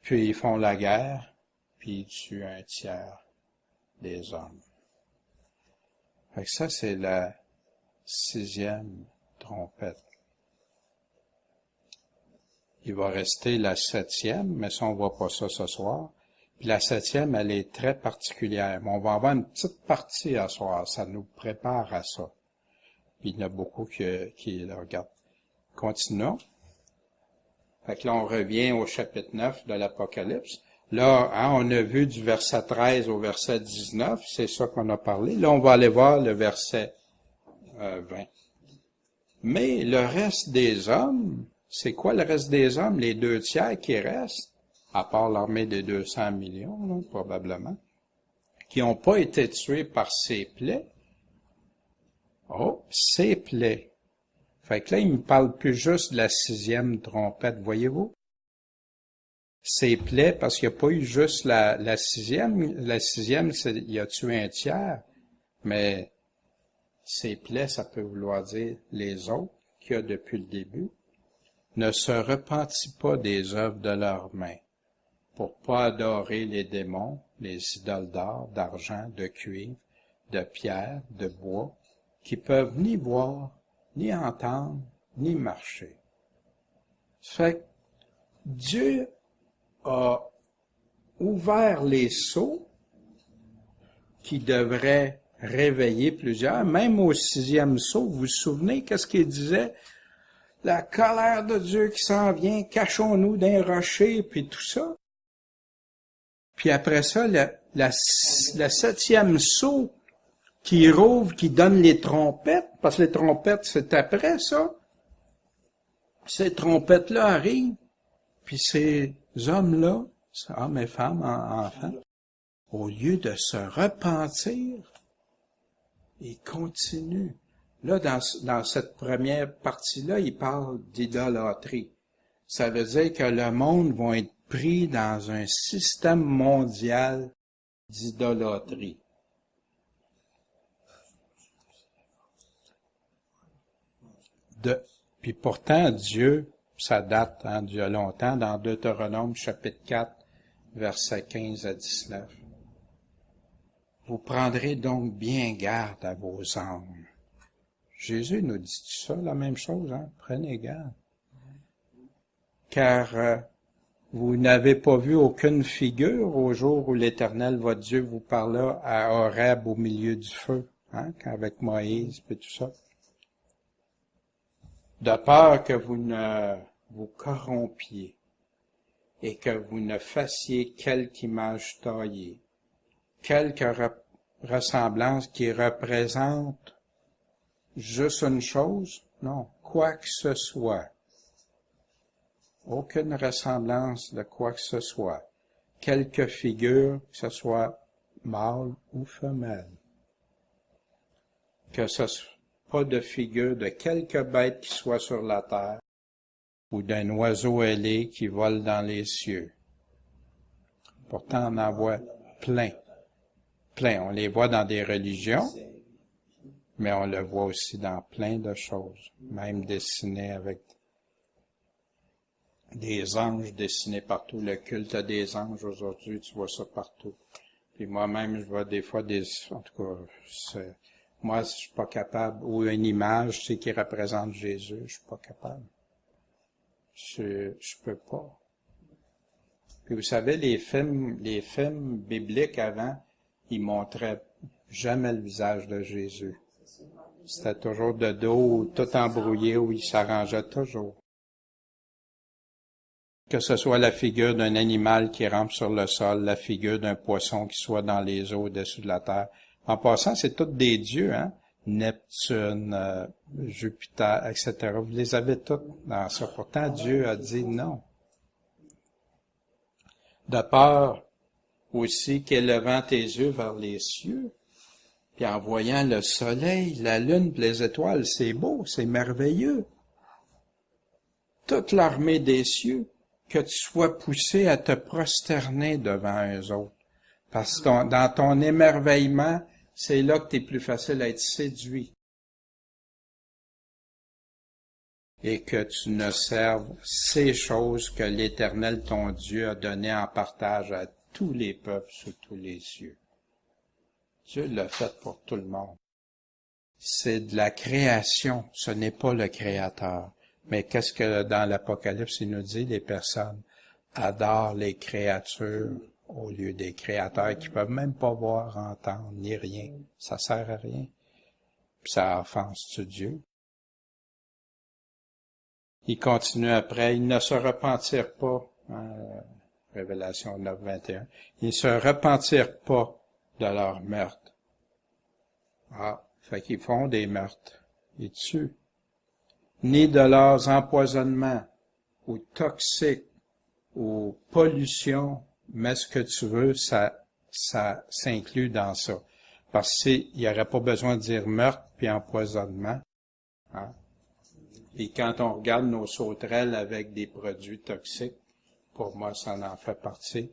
[SPEAKER 1] Puis ils font la guerre, puis ils tuent un tiers des hommes. Fait que ça, c'est la 6e trompette. Il va rester la 7e, mais ça, on voit pas ça ce soir. Puis la 7e, elle est très particulière. Mais on va avoir une petite partie à soir. Ça nous prépare à ça. Puis il y en a beaucoup qui le regardent. Continuons. Fait que là, on revient au chapitre 9 de l'Apocalypse. Là, on a vu du verset 13 au verset 19. C'est ça qu'on a parlé. Là, on va aller voir le verset 20. Mais le reste des hommes, c'est quoi le reste des hommes? Les 2 tiers qui restent, à part l'armée des 200 millions, là, probablement, qui n'ont pas été tués par ces plaies. Oh, ces plaies. Fait que là, il me parle plus juste de la 6e trompette, voyez-vous? Ces plaies, parce qu'il n'y a pas eu juste la 6e. La 6e, il a tué un tiers, mais ces plaies, ça peut vouloir dire les autres qu'il y a depuis le début. Ne se repentit pas des œuvres de leurs mains, pour pas adorer les démons, les idoles d'or, d'argent, de cuivre, de pierre, de bois, qui peuvent ni voir, ni entendre, ni marcher. Fait que Dieu a ouvert les sceaux qui devraient réveiller plusieurs, même au 6e sceau. Vous vous souvenez qu'est-ce qu'il disait? La colère de Dieu qui s'en vient, cachons-nous d'un rocher, puis tout ça. Puis après ça, le septième sceau qui rouvre, qui donne les trompettes, parce que les trompettes, c'est après ça. Ces trompettes-là arrivent, puis ces hommes-là, hommes et femmes, enfants, au lieu de se repentir, ils continuent. Là, dans cette première partie-là, il parle d'idolâtrie. Ça veut dire que le monde va être pris dans un système mondial d'idolâtrie. Puis pourtant, Dieu, ça date d'il y a longtemps, dans Deutéronome chapitre 4, versets 15 à 19. Vous prendrez donc bien garde à vos âmes. Jésus nous dit ça, la même chose, hein? Prenez garde. Car vous n'avez pas vu aucune figure au jour où l'Éternel, votre Dieu, vous parla à Horeb au milieu du feu, hein? Avec Moïse et tout ça. De peur que vous ne vous corrompiez et que vous ne fassiez quelque image taillée, quelque ressemblance qui représente juste une chose, non, quoi que ce soit. Aucune ressemblance de quoi que ce soit. Quelque figure, que ce soit mâle ou femelle. Que ce soit pas de figure de quelque bête qui soit sur la terre, ou d'un oiseau ailé qui vole dans les cieux. Pourtant, on en voit plein. Plein. On les voit dans des religions, mais on le voit aussi dans plein de choses, même dessinées avec des anges dessinés partout. Le culte des anges aujourd'hui, tu vois ça partout. Puis moi-même, je vois des fois en tout cas, moi, je suis pas capable, ou une image, tu sais, qui représente Jésus, je suis pas capable. Je peux pas. Puis vous savez, les films bibliques avant, ils montraient jamais le visage de Jésus. C'était toujours de dos, tout embrouillé, où il s'arrangeait toujours. Que ce soit la figure d'un animal qui rampe sur le sol, la figure d'un poisson qui soit dans les eaux au-dessus de la terre. En passant, c'est tous des dieux, hein? Neptune, Jupiter, etc. Vous les avez tous dans ça. Pourtant, Dieu a dit non. De peur aussi qu'élevant tes yeux vers les cieux, puis en voyant le soleil, la lune, puis les étoiles, c'est beau, c'est merveilleux. Toute l'armée des cieux, que tu sois poussé à te prosterner devant eux autres. Parce que dans ton émerveillement, c'est là que tu es plus facile à être séduit. Et que tu ne serves ces choses que l'Éternel, ton Dieu, a données en partage à tous les peuples sous tous les cieux. Dieu l'a fait pour tout le monde. C'est de la création, ce n'est pas le Créateur. Mais qu'est-ce que dans l'Apocalypse, il nous dit? Les personnes adorent les créatures au lieu des créateurs qui peuvent même pas voir, entendre, ni rien. Ça sert à rien. Puis ça offense-tu Dieu? Il continue après, ils ne se repentirent pas, hein, Révélation 9, 21, ils ne se repentirent pas de leur meurtre. Ah, fait qu'ils font des meurtres, ils tuent. Ni de leurs empoisonnements, ou toxiques, ou pollution, mais ce que tu veux, ça s'inclut dans ça. Parce qu'il n'y aurait pas besoin de dire meurtre puis empoisonnement. Hein? Et quand on regarde nos sauterelles avec des produits toxiques, pour moi, ça en fait partie.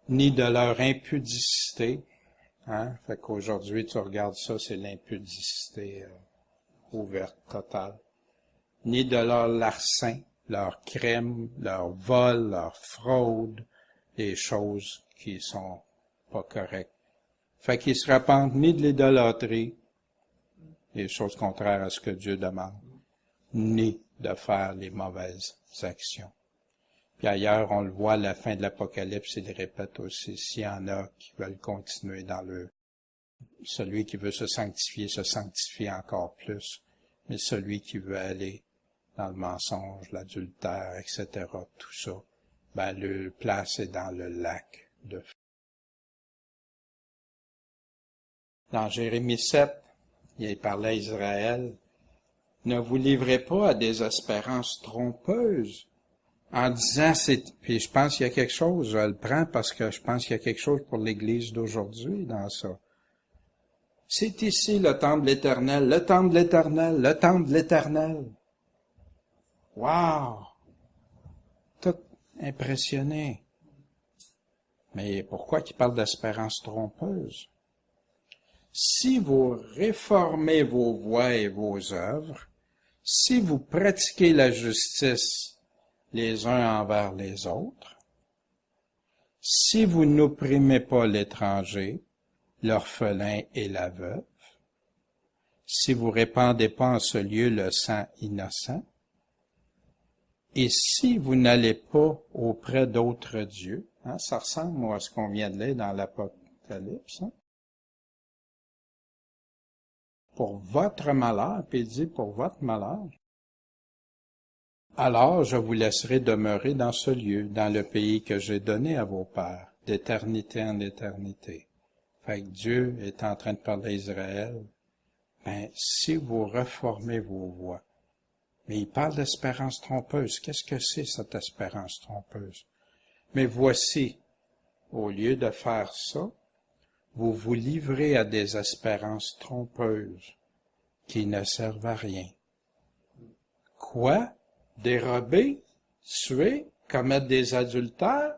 [SPEAKER 1] Ni de leur impudicité. Hein? Fait qu'aujourd'hui, tu regardes ça, c'est l'impudicité ouverte, totale. Ni de leur larcin, leur crime, leur vol, leur fraude, des choses qui sont pas correctes. Fait qu'ils se repentent ni de l'idolâtrie, des choses contraires à ce que Dieu demande, ni de faire les mauvaises actions. Puis ailleurs, on le voit à la fin de l'Apocalypse, il répète aussi, s'il y en a qui veulent continuer dans celui qui veut se sanctifie encore plus, mais celui qui veut aller dans le mensonge, l'adultère, etc., tout ça, ben, le place est dans le lac de feu. Dans Jérémie 7, il parlait à Israël, « Ne vous livrez pas à des espérances trompeuses, en disant, puis je pense qu'il y a quelque chose, je le prends parce que je pense qu'il y a quelque chose pour l'Église d'aujourd'hui dans ça. C'est ici le temple de l'Éternel, le temple de l'Éternel, le temple de l'Éternel. Wow! Tout impressionné. Mais pourquoi qu'il parle d'espérance trompeuse? Si vous réformez vos voies et vos œuvres, si vous pratiquez la justice les uns envers les autres, si vous n'opprimez pas l'étranger, l'orphelin et la veuve, si vous répandez pas en ce lieu le sang innocent, et si vous n'allez pas auprès d'autres dieux, ça ressemble à ce qu'on vient de lire dans l'Apocalypse, pour votre malheur, puis il dit pour votre malheur, alors je vous laisserai demeurer dans ce lieu, dans le pays que j'ai donné à vos pères, d'éternité en éternité. Fait que Dieu est en train de parler à Israël. Si vous reformez vos voies, mais il parle d'espérance trompeuse. Qu'est-ce que c'est cette espérance trompeuse? Mais voici, au lieu de faire ça, vous vous livrez à des espérances trompeuses qui ne servent à rien. Quoi? Dérober, tuer, commettre des adultères,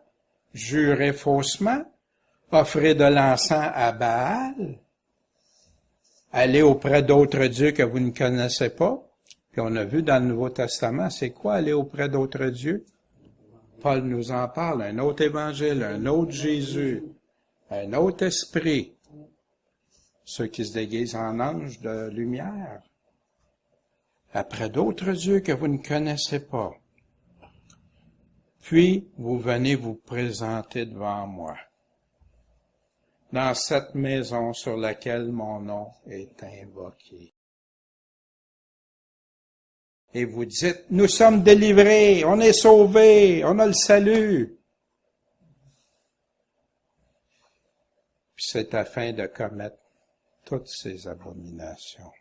[SPEAKER 1] jurer faussement, offrir de l'encens à Baal, aller auprès d'autres dieux que vous ne connaissez pas. Puis on a vu dans le Nouveau Testament, c'est quoi aller auprès d'autres dieux? Paul nous en parle, un autre évangile, un autre Jésus, un autre esprit, ceux qui se déguisent en anges de lumière, après d'autres dieux que vous ne connaissez pas. Puis, vous venez vous présenter devant moi, dans cette maison sur laquelle mon nom est invoqué. Et vous dites, nous sommes délivrés, on est sauvés, on a le salut. Puis c'est afin de commettre toutes ces abominations.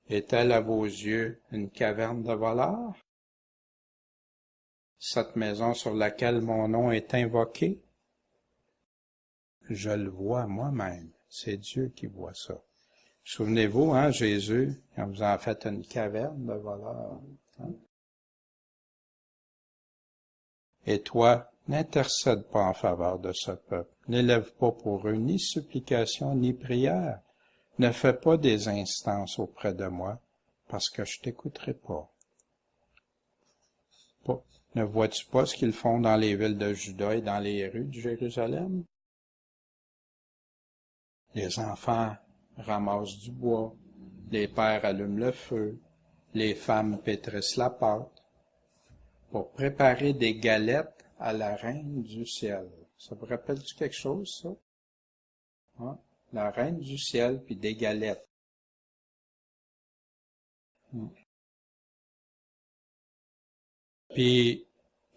[SPEAKER 1] Est-elle à vos yeux une caverne de voleurs? Cette maison sur laquelle mon nom est invoqué? Je le vois moi-même. C'est Dieu qui voit ça. Souvenez-vous, Jésus, quand vous en faites une caverne de voleurs. Et toi, n'intercède pas en faveur de ce peuple. N'élève pas pour eux ni supplication ni prière. Ne fais pas des instances auprès de moi, parce que je t'écouterai pas. Ne vois-tu pas ce qu'ils font dans les villes de Juda et dans les rues de Jérusalem? Les enfants ramassent du bois, les pères allument le feu, les femmes pétrissent la pâte, pour préparer des galettes à la reine du ciel. Ça vous rappelle-tu quelque chose, ça? La reine du ciel, puis des galettes. Puis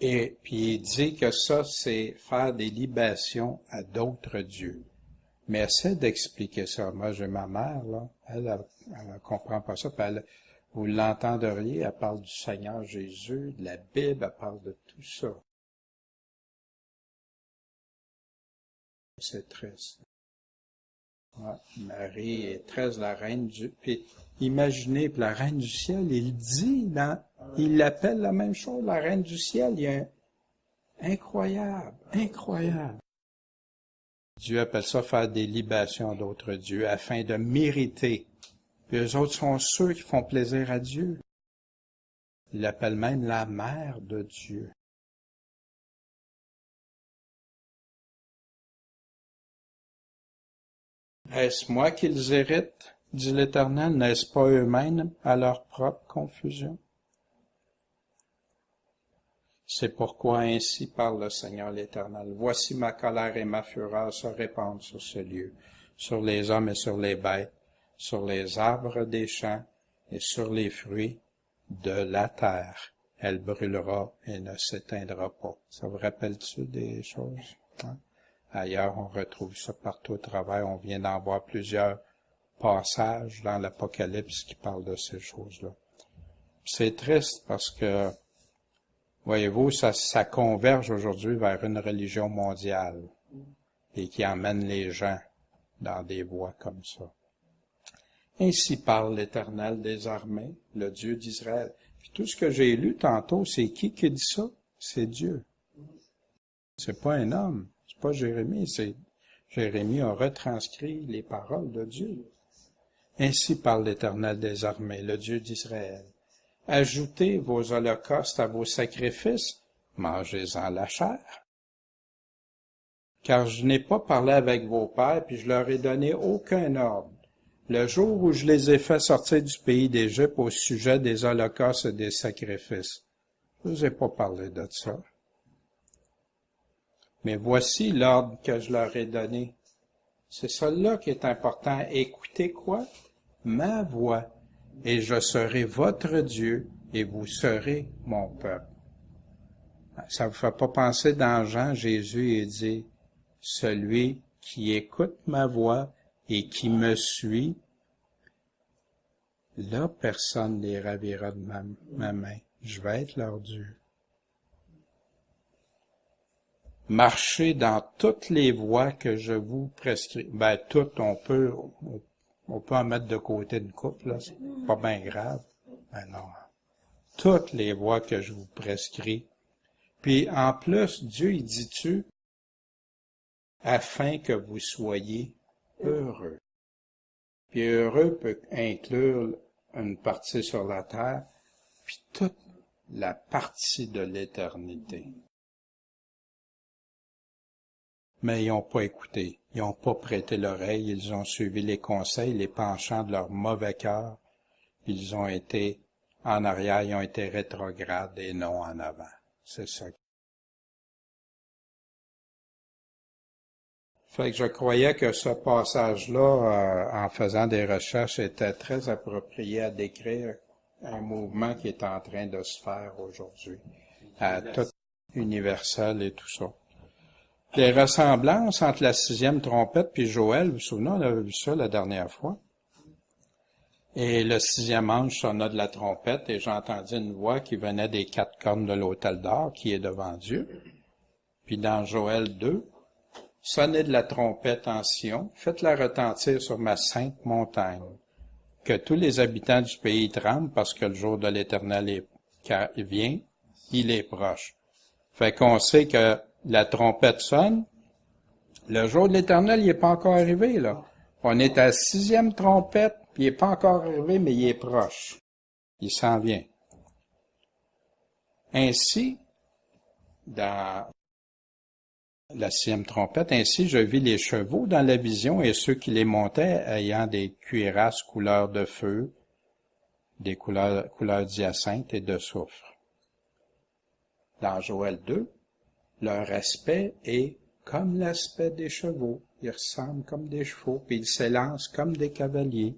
[SPEAKER 1] il dit que ça, c'est faire des libations à d'autres dieux. Mais essaie d'expliquer ça. Moi, j'ai ma mère, là, elle comprend pas ça, puis vous l'entendriez, elle parle du Seigneur Jésus, de la Bible, elle parle de tout ça. C'est triste. Marie est très la reine du... Puis imaginez, puis la reine du ciel, il l'appelle la même chose, la reine du ciel. Incroyable, incroyable. Dieu appelle ça faire des libations d'autres dieux afin de mériter. Puis eux autres sont ceux qui font plaisir à Dieu. Il l'appelle même la mère de Dieu. Est-ce moi qu'ils héritent, dit l'Éternel, n'est-ce pas eux-mêmes à leur propre confusion? C'est pourquoi ainsi parle le Seigneur l'Éternel. Voici ma colère et ma fureur se répandent sur ce lieu, sur les hommes et sur les bêtes, sur les arbres des champs et sur les fruits de la terre. Elle brûlera et ne s'éteindra pas. Ça vous rappelle-tu des choses? Ailleurs, on retrouve ça partout au travers. On vient d'en voir plusieurs passages dans l'Apocalypse qui parlent de ces choses-là. C'est triste parce que, voyez-vous, ça converge aujourd'hui vers une religion mondiale et qui emmène les gens dans des voies comme ça. Ainsi parle l'Éternel des armées, le Dieu d'Israël. Puis tout ce que j'ai lu tantôt, c'est qui dit ça? C'est Dieu. C'est pas un homme, c'est pas Jérémie, c'est Jérémie a retranscrit les paroles de Dieu. Ainsi parle l'Éternel des armées, le Dieu d'Israël. Ajoutez vos holocaustes à vos sacrifices, mangez-en la chair. Car je n'ai pas parlé avec vos pères, puis je leur ai donné aucun ordre. Le jour où je les ai fait sortir du pays d'Égypte au sujet des holocaustes et des sacrifices. Je ne vous ai pas parlé de ça. Mais voici l'ordre que je leur ai donné. C'est cela qui est important. Écoutez quoi? Ma voix, et je serai votre Dieu, et vous serez mon peuple. Ça vous fait pas penser dans Jean, Jésus dit, celui qui écoute ma voix et qui me suit, là, personne ne les ravira de ma main. Je vais être leur Dieu. Marchez dans toutes les voies que je vous prescris. Ben, toutes, on peut en mettre de côté une couple, là, c'est pas bien grave. Ben non. Toutes les voies que je vous prescris. Puis, en plus, Dieu, il dit-tu, afin que vous soyez heureux. Puis heureux peut inclure une partie sur la terre, puis toute la partie de l'éternité. Mais ils n'ont pas écouté, ils n'ont pas prêté l'oreille, ils ont suivi les conseils, les penchants de leur mauvais cœur. Ils ont été en arrière, ils ont été rétrogrades et non en avant. C'est ça. Fait que je croyais que ce passage-là, en faisant des recherches, était très approprié à décrire un mouvement qui est en train de se faire aujourd'hui, à tout universel et tout ça. Les ressemblances entre la 6e trompette puis Joël, vous vous souvenez, on avait vu ça la dernière fois. Et le 6e ange sonna de la trompette et j'entendis une voix qui venait des 4 cornes de l'autel d'or qui est devant Dieu. Puis dans Joël 2, sonnez de la trompette en Sion, faites-la retentir sur ma sainte montagne, que tous les habitants du pays tremblent parce que le jour de l'Éternel vient, il est proche. Fait qu'on sait que la trompette sonne, le jour de l'Éternel, il n'est pas encore arrivé, là. On est à la 6e trompette, puis il n'est pas encore arrivé, mais il est proche. Il s'en vient. Ainsi, dans la 6e trompette, ainsi je vis les chevaux dans la vision et ceux qui les montaient ayant des cuirasses couleur de feu, des couleurs d'hyacinthe et de soufre. Dans Joël 2, leur aspect est comme l'aspect des chevaux. Ils ressemblent comme des chevaux, puis ils s'élancent comme des cavaliers.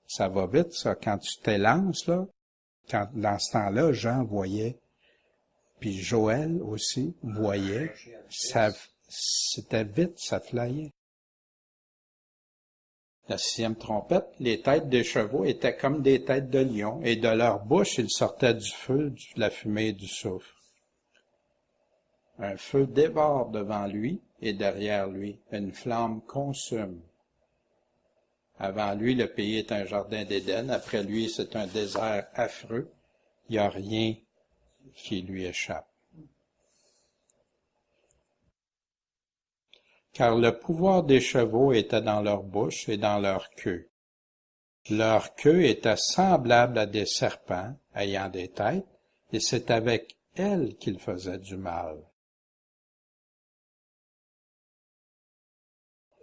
[SPEAKER 1] Ça va vite, ça. Quand tu t'élances, là, dans ce temps-là, Jean voyait, puis Joël aussi voyait, ça, c'était vite, ça flyait. La 6e trompette, les têtes des chevaux étaient comme des têtes de lions, et de leur bouche il sortait du feu, de la fumée et du soufre. Un feu dévore devant lui et derrière lui, une flamme consume. Avant lui, le pays est un jardin d'Éden, après lui, c'est un désert affreux. Il n'y a rien qui lui échappe. Car le pouvoir des chevaux était dans leur bouche et dans leur queue. Leur queue était semblable à des serpents ayant des têtes, et c'est avec elles qu'ils faisaient du mal.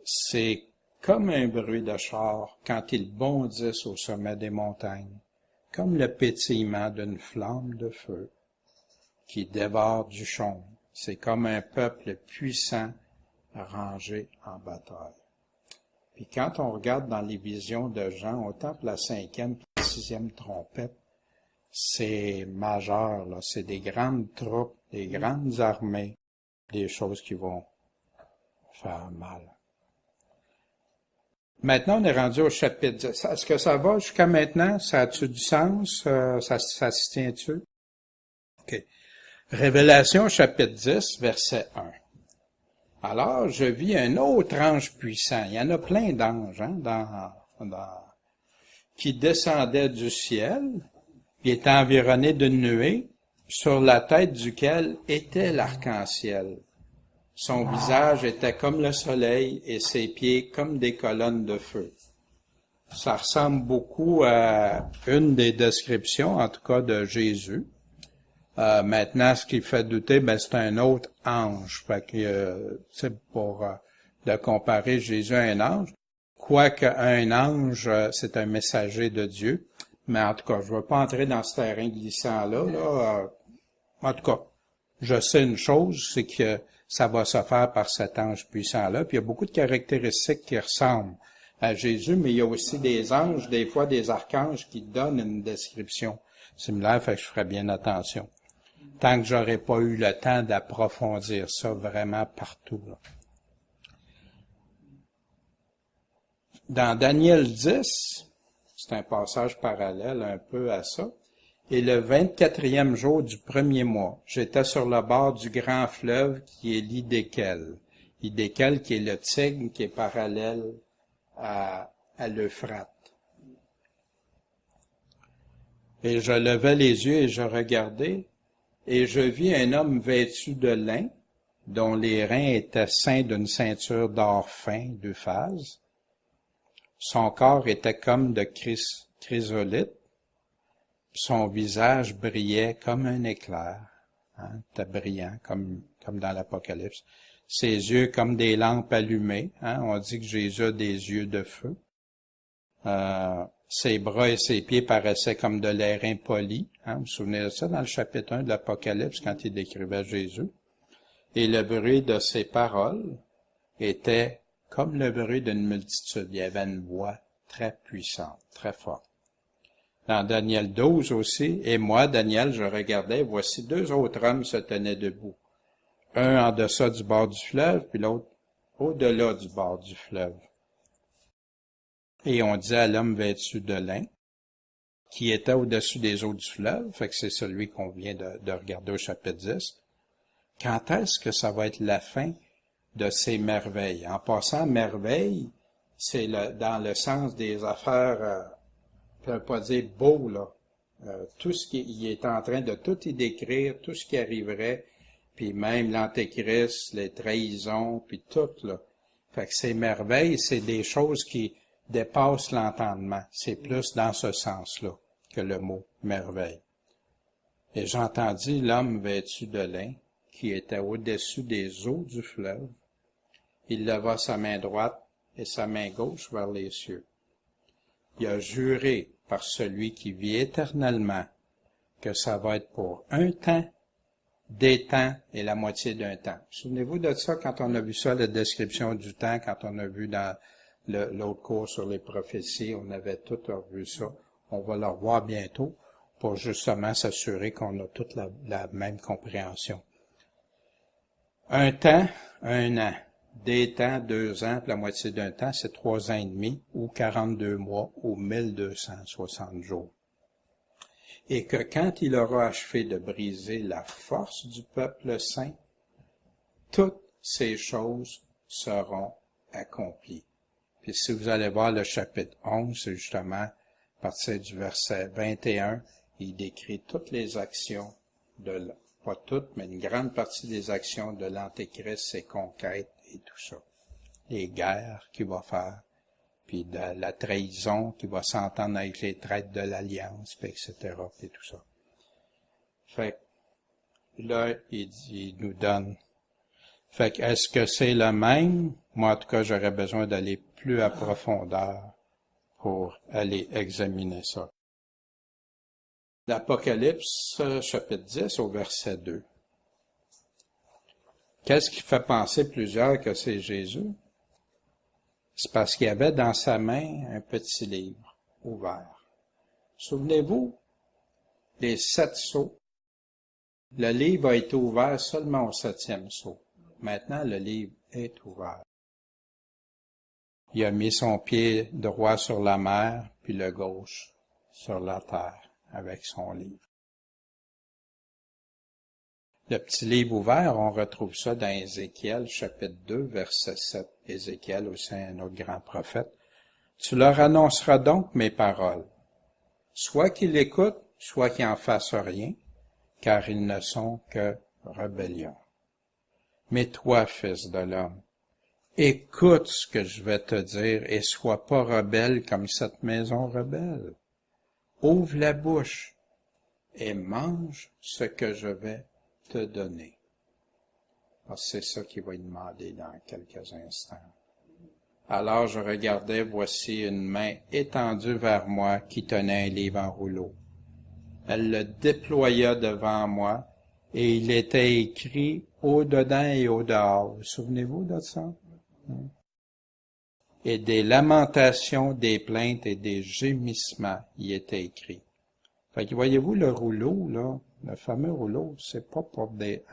[SPEAKER 1] C'est comme un bruit de char quand ils bondissent au sommet des montagnes, comme le pétillement d'une flamme de feu qui dévore du chaume. C'est comme un peuple puissant rangé en bataille. Puis quand on regarde dans les visions de Jean, autant pour la 5e que la 6e trompette, c'est majeur, là. C'est des grandes troupes, des grandes armées, des choses qui vont faire mal. Maintenant, on est rendu au chapitre 10. Est-ce que ça va jusqu'à maintenant? Ça a-tu du sens? Ça se tient-tu? OK. Révélation, chapitre 10, verset 1. Alors, je vis un autre ange puissant. Il y en a plein d'anges, qui descendaient du ciel. Il était environné d'une nuée, sur la tête duquel était l'arc-en-ciel. Son visage était comme le soleil et ses pieds comme des colonnes de feu. Ça ressemble beaucoup à une des descriptions, en tout cas, de Jésus. Maintenant, ce qui fait douter, c'est un autre ange. Fait que c'est pour de comparer Jésus à un ange. Quoique un ange, c'est un messager de Dieu. Mais en tout cas, je ne veux pas entrer dans ce terrain glissant-là. En tout cas, je sais une chose, c'est que ça va se faire par cet ange puissant-là. Puis il y a beaucoup de caractéristiques qui ressemblent à Jésus, mais il y a aussi des anges, des fois des archanges qui donnent une description similaire, fait que je ferai bien attention. Tant que j'aurai pas eu le temps d'approfondir ça vraiment partout. Là. Dans Daniel 10, c'est un passage parallèle un peu à ça, et le 24e jour du premier mois, j'étais sur le bord du grand fleuve qui est l'Hidékel. L'Hidékel qui est le Tigre qui est parallèle à l'Euphrate. Et je levais les yeux et je regardais, et je vis un homme vêtu de lin, dont les reins étaient ceints d'une ceinture d'or fin, d'euphase. Son corps était comme de chrysolite, son visage brillait comme un éclair, était brillant, comme dans l'Apocalypse. Ses yeux comme des lampes allumées, on dit que Jésus a des yeux de feu. Ses bras et ses pieds paraissaient comme de l'airain poli. Vous vous souvenez de ça dans le chapitre 1 de l'Apocalypse quand il décrivait Jésus. Et le bruit de ses paroles était comme le bruit d'une multitude. Il y avait une voix très puissante, très forte. Dans Daniel 12 aussi, et moi, Daniel, je regardais, voici deux autres hommes se tenaient debout. Un en deçà du bord du fleuve, puis l'autre au-delà du bord du fleuve. Et on disait à l'homme vêtu de lin, qui était au-dessus des eaux du fleuve, fait que c'est celui qu'on vient de regarder au chapitre 10, quand est-ce que ça va être la fin de ces merveilles? En passant, merveille, c'est dans le sens des affaires, je ne peux pas dire beau, là. Tout ce il est en train de tout y décrire, tout ce qui arriverait, puis même l'antéchrist, les trahisons, puis tout, là. Fait que ces merveilles, c'est des choses qui dépassent l'entendement. C'est plus dans ce sens-là que le mot merveille. Et j'entendis l'homme vêtu de lin, qui était au-dessus des eaux du fleuve. Il leva sa main droite et sa main gauche vers les cieux. Il a juré par celui qui vit éternellement que ça va être pour un temps, des temps et la moitié d'un temps. Souvenez-vous de ça quand on a vu ça, la description du temps, quand on a vu dans l'autre cours sur les prophéties, on avait tout revu ça. On va le revoir bientôt pour justement s'assurer qu'on a toute la même compréhension. Un temps, un an. Des temps, 2 ans, puis la moitié d'un temps, c'est 3 ans et demi, ou 42 mois, ou 1260 jours. Et que quand il aura achevé de briser la force du peuple saint, toutes ces choses seront accomplies. Puis si vous allez voir le chapitre 11, c'est justement, à partir du verset 21, il décrit toutes les actions pas toutes, mais une grande partie des actions de l'Antéchrist, ses conquêtes et tout ça. Les guerres qu'il va faire, puis de la trahison qu'il va s'entendre avec les traîtres de l'Alliance, puis etc., puis tout ça. Fait que là, il nous donne. Fait que est-ce que c'est le même? Moi, en tout cas, j'aurais besoin d'aller plus à profondeur pour aller examiner ça. L'Apocalypse, chapitre 10, au verset 2. Qu'est-ce qui fait penser plusieurs que c'est Jésus? C'est parce qu'il avait dans sa main un petit livre ouvert. Souvenez-vous, les 7 sceaux. Le livre a été ouvert seulement au 7e sceau. Maintenant, le livre est ouvert. Il a mis son pied droit sur la mer, puis le gauche sur la terre, avec son livre. Le petit livre ouvert, on retrouve ça dans Ézéchiel, chapitre 2, verset 7. Ézéchiel, aussi un autre grand prophète. Tu leur annonceras donc mes paroles. Soit qu'ils écoutent, soit qu'ils en fassent rien, car ils ne sont que rébellion. Mais toi, fils de l'homme, écoute ce que je vais te dire et sois pas rebelle comme cette maison rebelle. Ouvre la bouche et mange ce que je vais te donner. C'est ça qu'il va lui demander dans quelques instants. Alors je regardais, voici une main étendue vers moi qui tenait un livre en rouleau. Elle le déploya devant moi et il était écrit au-dedans et au-dehors. Vous souvenez-vous de ça? Et des lamentations, des plaintes et des gémissements y étaient écrits. Fait que voyez-vous le rouleau, là, le fameux rouleau, c'est pas pour des...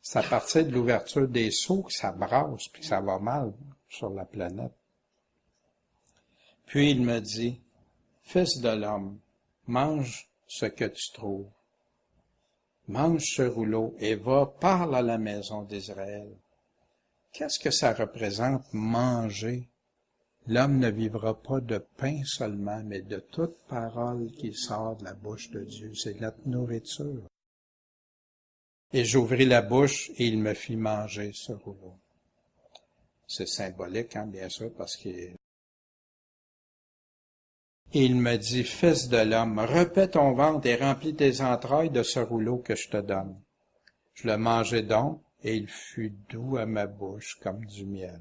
[SPEAKER 1] c'est à partir de l'ouverture des seaux que ça brasse, puis que ça va mal sur la planète. Puis il me dit, « Fils de l'homme, mange ce que tu trouves. Mange ce rouleau et va, parle à la maison d'Israël. » Qu'est-ce que ça représente, manger? L'homme ne vivra pas de pain seulement, mais de toute parole qui sort de la bouche de Dieu. C'est notre nourriture. Et j'ouvris la bouche et il me fit manger ce rouleau. C'est symbolique, bien sûr, parce qu'il... Et il me dit, « Fils de l'homme, repais ton ventre et remplis tes entrailles de ce rouleau que je te donne. » Je le mangeai donc, et il fut doux à ma bouche comme du miel.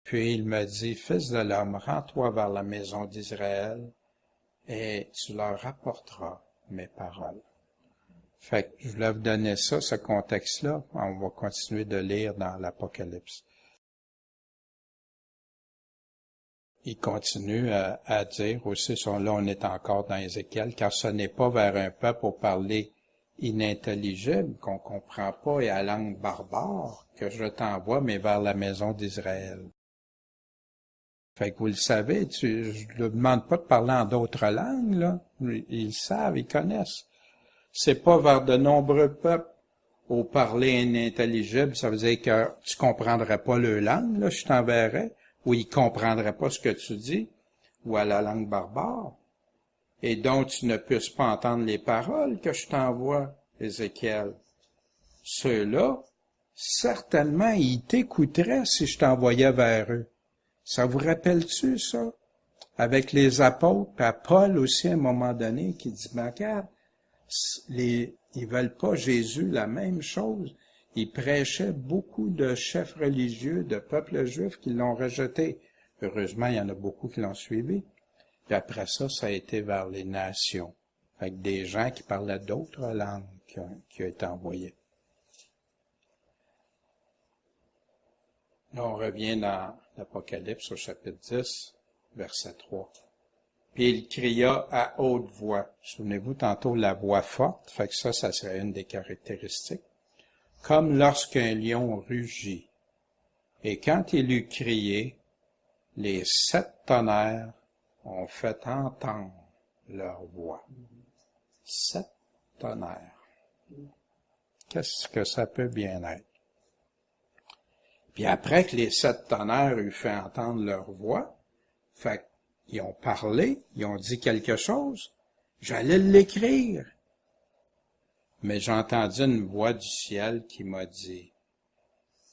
[SPEAKER 1] Puis il me dit, « Fils de l'homme, rends-toi vers la maison d'Israël, et tu leur rapporteras mes paroles. » Fait que je voulais vous donner ça, ce contexte-là. On va continuer de lire dans l'Apocalypse. Il continue à dire aussi, là on est encore dans Ézéchiel, car ce n'est pas vers un peuple au parler inintelligible, qu'on comprend pas et à langue barbare, que je t'envoie, mais vers la maison d'Israël. Fait que vous le savez, je ne leur demande pas de parler en d'autres langues, là. Ils savent, ils connaissent. C'est pas vers de nombreux peuples au parler inintelligible, ça veut dire que tu comprendrais pas leur langue, là, je t'enverrais, ou ils comprendraient pas ce que tu dis, ou à la langue barbare, et dont tu ne puisses pas entendre les paroles que je t'envoie, Ézéchiel. Ceux-là, certainement, ils t'écouteraient si je t'envoyais vers eux. Ça vous rappelle-tu, ça? Avec les apôtres, puis à Paul aussi, à un moment donné, qui dit, ben, regarde, ils veulent pas Jésus la même chose. Il prêchait beaucoup de chefs religieux, de peuples juifs qui l'ont rejeté. Heureusement, il y en a beaucoup qui l'ont suivi. Puis après ça, ça a été vers les nations, avec des gens qui parlaient d'autres langues qui ont été envoyés. Là, on revient dans l'Apocalypse au chapitre 10, verset 3. Puis il cria à haute voix. Souvenez-vous tantôt la voix forte, fait que ça serait une des caractéristiques. Comme lorsqu'un lion rugit. Et quand il eut crié, les 7 tonnerres ont fait entendre leur voix. 7 tonnerres. Qu'est-ce que ça peut bien être? Puis après que les 7 tonnerres eurent fait entendre leur voix, fait qu'ils ont parlé, ils ont dit quelque chose, j'allais l'écrire. Mais j'ai entendu une voix du ciel qui m'a dit,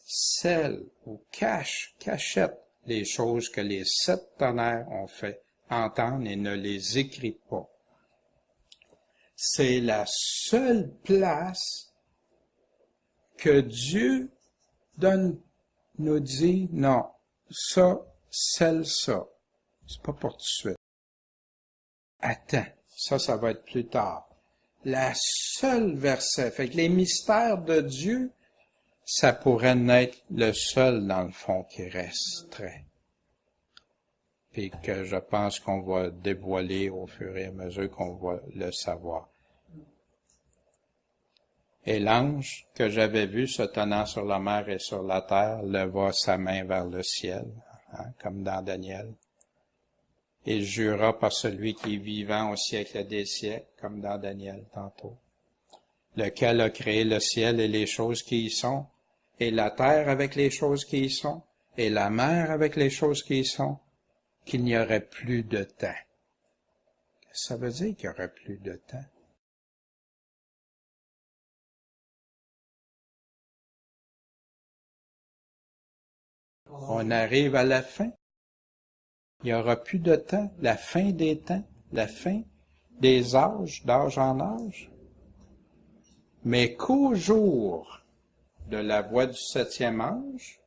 [SPEAKER 1] scelle ou cachette les choses que les 7 tonnerres ont fait entendre et ne les écris pas. C'est la seule place que Dieu nous dit, non, ça, scelle ça. C'est pas pour tout de suite. Attends, ça va être plus tard. La seule verset, fait que les mystères de Dieu, ça pourrait n'être le seul, dans le fond, qui resterait. Puis que je pense qu'on va dévoiler au fur et à mesure qu'on va le savoir. Et l'ange que j'avais vu se tenant sur la mer et sur la terre leva sa main vers le ciel, comme dans Daniel. Il jurera par celui qui est vivant au siècle des siècles, comme dans Daniel tantôt, lequel a créé le ciel et les choses qui y sont, et la terre avec les choses qui y sont, et la mer avec les choses qui y sont, qu'il n'y aurait plus de temps. Ça veut dire qu'il n'y aurait plus de temps. On arrive à la fin. Il n'y aura plus de temps, la fin des temps, la fin des âges, d'âge en âge. Mais qu'au jour de la voix du septième ange,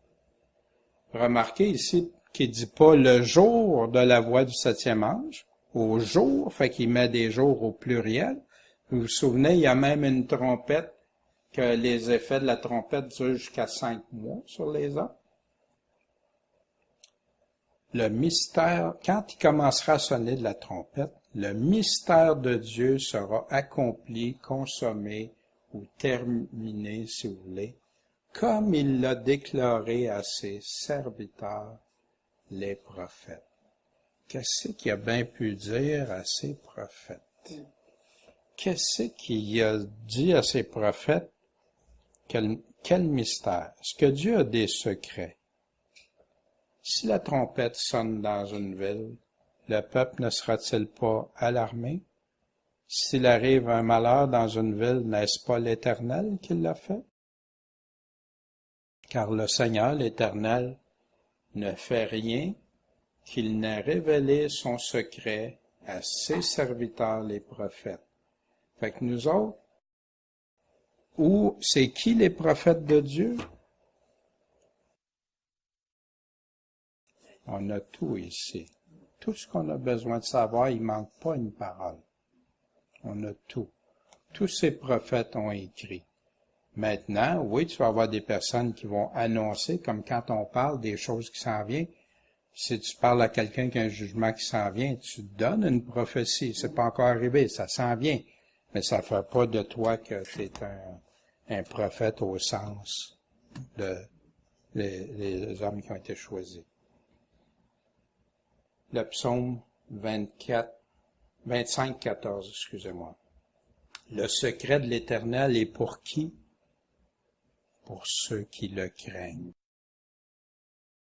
[SPEAKER 1] remarquez ici qu'il ne dit pas le jour de la voix du septième ange, au jour, fait qu'il met des jours au pluriel. Vous vous souvenez, il y a même une trompette, que les effets de la trompette durent jusqu'à 5 mois sur les hommes. Le mystère, quand il commencera à sonner de la trompette, le mystère de Dieu sera accompli, consommé ou terminé, si vous voulez, comme il l'a déclaré à ses serviteurs, les prophètes. Qu'est-ce qu'il a bien pu dire à ses prophètes? Qu'est-ce qu'il a dit à ses prophètes? Quel mystère? Est-ce que Dieu a des secrets? Si la trompette sonne dans une ville, le peuple ne sera-t-il pas alarmé? S'il arrive un malheur dans une ville, n'est-ce pas l'Éternel qui l'a fait? Car le Seigneur, l'Éternel, ne fait rien qu'il n'ait révélé son secret à ses serviteurs, les prophètes. Fait que nous autres, c'est qui les prophètes de Dieu? On a tout ici. Tout ce qu'on a besoin de savoir, il manque pas une parole. On a tout. Tous ces prophètes ont écrit. Maintenant, oui, tu vas avoir des personnes qui vont annoncer, comme quand on parle des choses qui s'en viennent. Si tu parles à quelqu'un qui a un jugement qui s'en vient, tu donnes une prophétie. C'est pas encore arrivé, ça s'en vient. Mais ça ne fait pas de toi que tu es un prophète au sens de les hommes qui ont été choisis. Le psaume 25, 14, excusez-moi. Le secret de l'Éternel est pour qui? Pour ceux qui le craignent.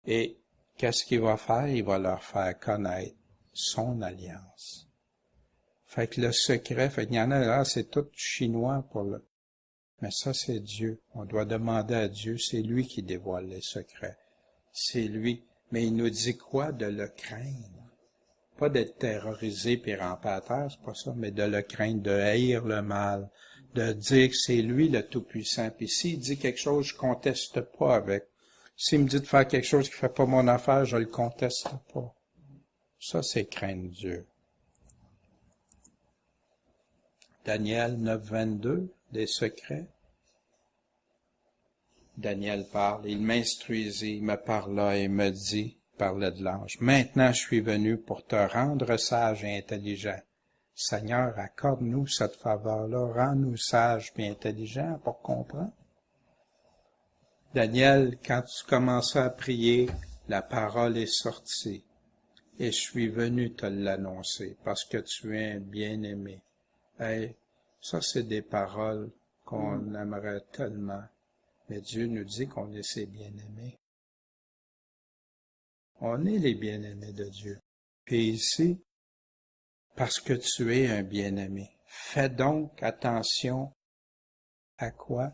[SPEAKER 1] Et qu'est-ce qu'il va faire? Il va leur faire connaître son alliance. Fait que le secret, fait qu'il y en a là, c'est tout chinois pour le... Mais ça, c'est Dieu. On doit demander à Dieu, c'est lui qui dévoile les secrets. C'est lui. Mais il nous dit quoi? De le craindre. Pas d'être terrorisé puis ramper à terre, c'est pas ça, mais de le craindre, de haïr le mal, de dire que c'est lui le Tout-Puissant. Puis s'il dit quelque chose, je conteste pas avec. S'il me dit de faire quelque chose qui fait pas mon affaire, je le conteste pas. Ça, c'est craindre Dieu. Daniel 9, 22, des secrets. Daniel parle, il m'instruisit, il me parla et me dit, parlait de l'ange, maintenant je suis venu pour te rendre sage et intelligent. Seigneur, accorde-nous cette faveur-là, rends-nous sages et intelligents pour comprendre. Daniel, quand tu commençais à prier, la parole est sortie, et je suis venu te l'annoncer, parce que tu es un bien-aimé. Hey, ça c'est des paroles qu'on aimerait tellement, mais Dieu nous dit qu'on est ses bien-aimés. On est les bien-aimés de Dieu. Puis ici, parce que tu es un bien-aimé, fais donc attention à quoi?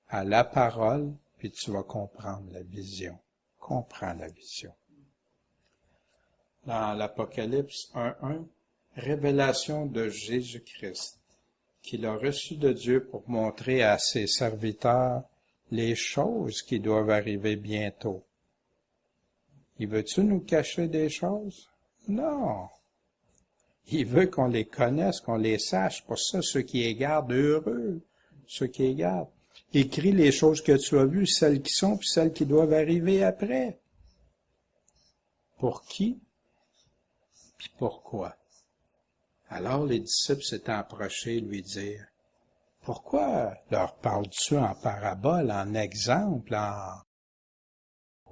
[SPEAKER 1] À la parole, puis tu vas comprendre la vision. Comprends la vision. Dans l'Apocalypse 1.1, révélation de Jésus-Christ, qu'il a reçu de Dieu pour montrer à ses serviteurs les choses qui doivent arriver bientôt. Il veut-tu nous cacher des choses? Non. Il veut qu'on les connaisse, qu'on les sache. Pour ça, ceux qui les gardent, heureux, ceux qui les gardent. Écris les choses que tu as vues, celles qui sont, puis celles qui doivent arriver après. Pour qui? Puis pourquoi? Alors les disciples s'étaient approchés lui dire, « Pourquoi leur parles-tu en parabole, en exemple,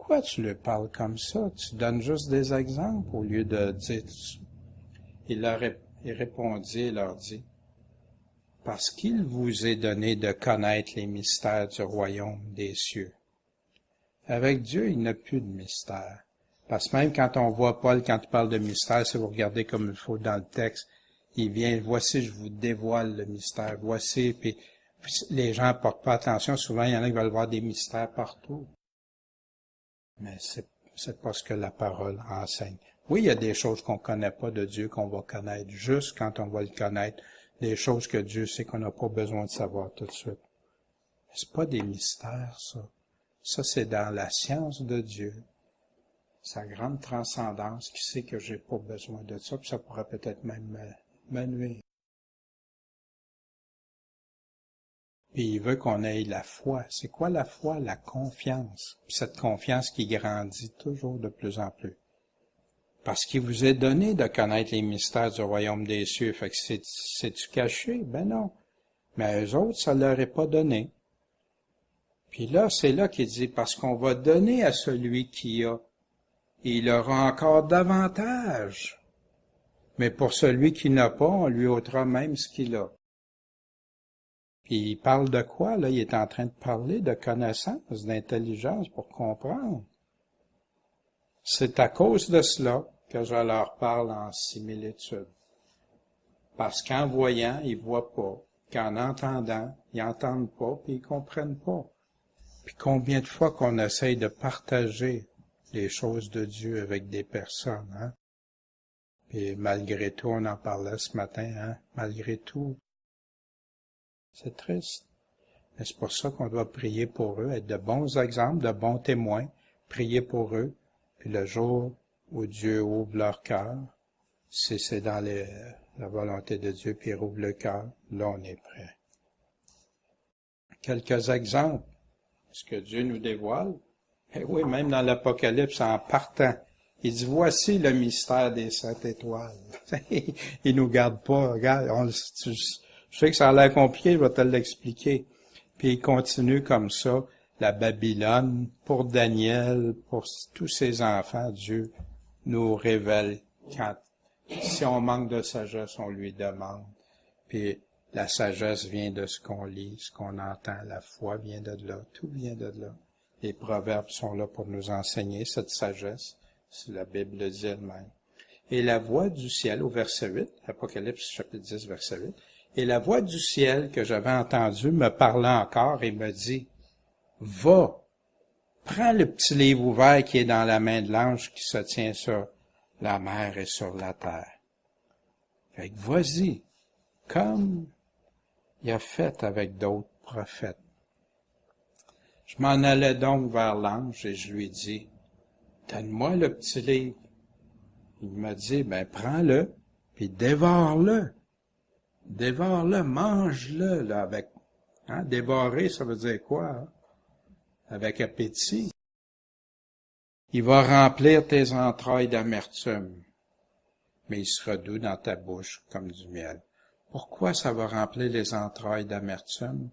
[SPEAKER 1] pourquoi tu lui parles comme ça? Tu donnes juste des exemples au lieu de dire... Il répondit et leur dit, parce qu'il vous est donné de connaître les mystères du royaume des cieux. Avec Dieu, il n'y a plus de mystère. Parce que même quand on voit Paul, quand il parle de mystère, si vous regardez comme il faut dans le texte, il vient, voici, je vous dévoile le mystère, voici, puis les gens ne portent pas attention, souvent il y en a qui veulent voir des mystères partout. Mais c'est pas ce que la parole enseigne. Oui, il y a des choses qu'on ne connaît pas de Dieu qu'on va connaître juste quand on va le connaître, des choses que Dieu sait qu'on n'a pas besoin de savoir tout de suite. Mais c'est pas des mystères, ça. Ça, c'est dans la science de Dieu. Sa grande transcendance qui sait que j'ai pas besoin de ça, puis ça pourrait peut-être même me nuire. Puis il veut qu'on ait la foi. C'est quoi la foi? La confiance. Puis cette confiance qui grandit toujours de plus en plus. Parce qu'il vous est donné de connaître les mystères du royaume des cieux. Fait que c'est-tu caché? Ben non. Mais eux autres, ça leur est pas donné. Puis là, c'est là qu'il dit, parce qu'on va donner à celui qui a, il aura encore davantage. Mais pour celui qui n'a pas, on lui ôtera même ce qu'il a. Puis il parle de quoi, là? Il est en train de parler de connaissance, d'intelligence pour comprendre. C'est à cause de cela que je leur parle en similitude. Parce qu'en voyant, ils voient pas. Qu'en entendant, ils entendent pas, puis ils comprennent pas. Puis combien de fois qu'on essaye de partager les choses de Dieu avec des personnes, hein? Puis malgré tout, on en parlait ce matin, hein? Malgré tout, c'est triste. Mais c'est pour ça qu'on doit prier pour eux, être de bons exemples, de bons témoins, prier pour eux. Puis le jour où Dieu ouvre leur cœur, si c'est dans la volonté de Dieu, puis il ouvre le cœur, là on est prêt. Quelques exemples. Ce que Dieu nous dévoile. Eh oui, même dans l'Apocalypse, en partant, il dit, voici le mystère des 7 étoiles. Il nous garde pas. Regarde, je sais que ça a l'air compliqué, je vais te l'expliquer. Puis il continue comme ça, la Babylone, pour Daniel, pour tous ses enfants, Dieu nous révèle si on manque de sagesse, on lui demande. Puis la sagesse vient de ce qu'on lit, ce qu'on entend, la foi vient de là, tout vient de là. Les proverbes sont là pour nous enseigner cette sagesse, si la Bible le dit elle-même. Et la voix du ciel, au verset 8, Apocalypse chapitre 10, verset 8, et la voix du ciel que j'avais entendue me parla encore et me dit, va, prends le petit livre ouvert qui est dans la main de l'ange qui se tient sur la mer et sur la terre. Fait que vas-y, comme il a fait avec d'autres prophètes. Je m'en allais donc vers l'ange et je lui dis, donne-moi le petit livre. Il m'a dit, ben prends-le, puis dévore-le. Dévore-le, mange-le, là, avec, hein, dévorer, ça veut dire quoi, hein? Avec appétit. Il va remplir tes entrailles d'amertume, mais il sera doux dans ta bouche comme du miel. Pourquoi ça va remplir les entrailles d'amertume?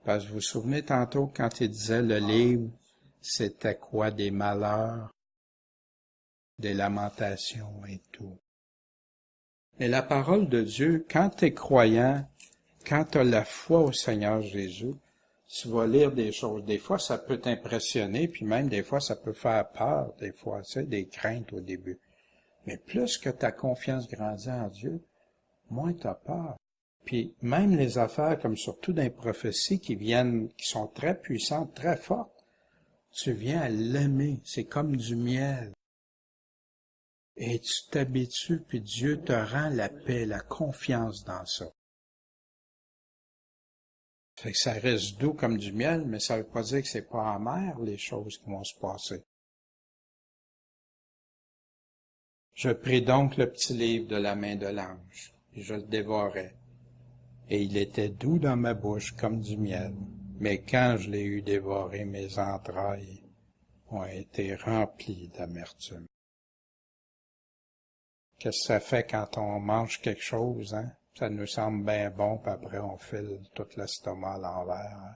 [SPEAKER 1] Parce que vous vous souvenez tantôt quand il disait le livre, c'était quoi? Des malheurs, des lamentations et tout. Et la parole de Dieu, quand tu es croyant, quand tu as la foi au Seigneur Jésus, tu vas lire des choses. Des fois, ça peut t'impressionner, puis même des fois, ça peut faire peur, des fois, tu sais, des craintes au début. Mais plus que ta confiance grandit en Dieu, moins tu as peur. Puis même les affaires, comme surtout dans les prophéties qui sont très puissantes, très fortes, tu viens à l'aimer. C'est comme du miel. Et tu t'habitues, puis Dieu te rend la paix, la confiance dans ça. Fait que ça reste doux comme du miel, mais ça veut pas dire que c'est pas amer, les choses qui vont se passer. Je pris donc le petit livre de la main de l'ange, et je le dévorai. Et il était doux dans ma bouche comme du miel. Mais quand je l'ai eu dévoré, mes entrailles ont été remplies d'amertume. Qu'est-ce que ça fait quand on mange quelque chose, hein? Ça nous semble bien bon, puis après on file tout l'estomac à l'envers. Hein?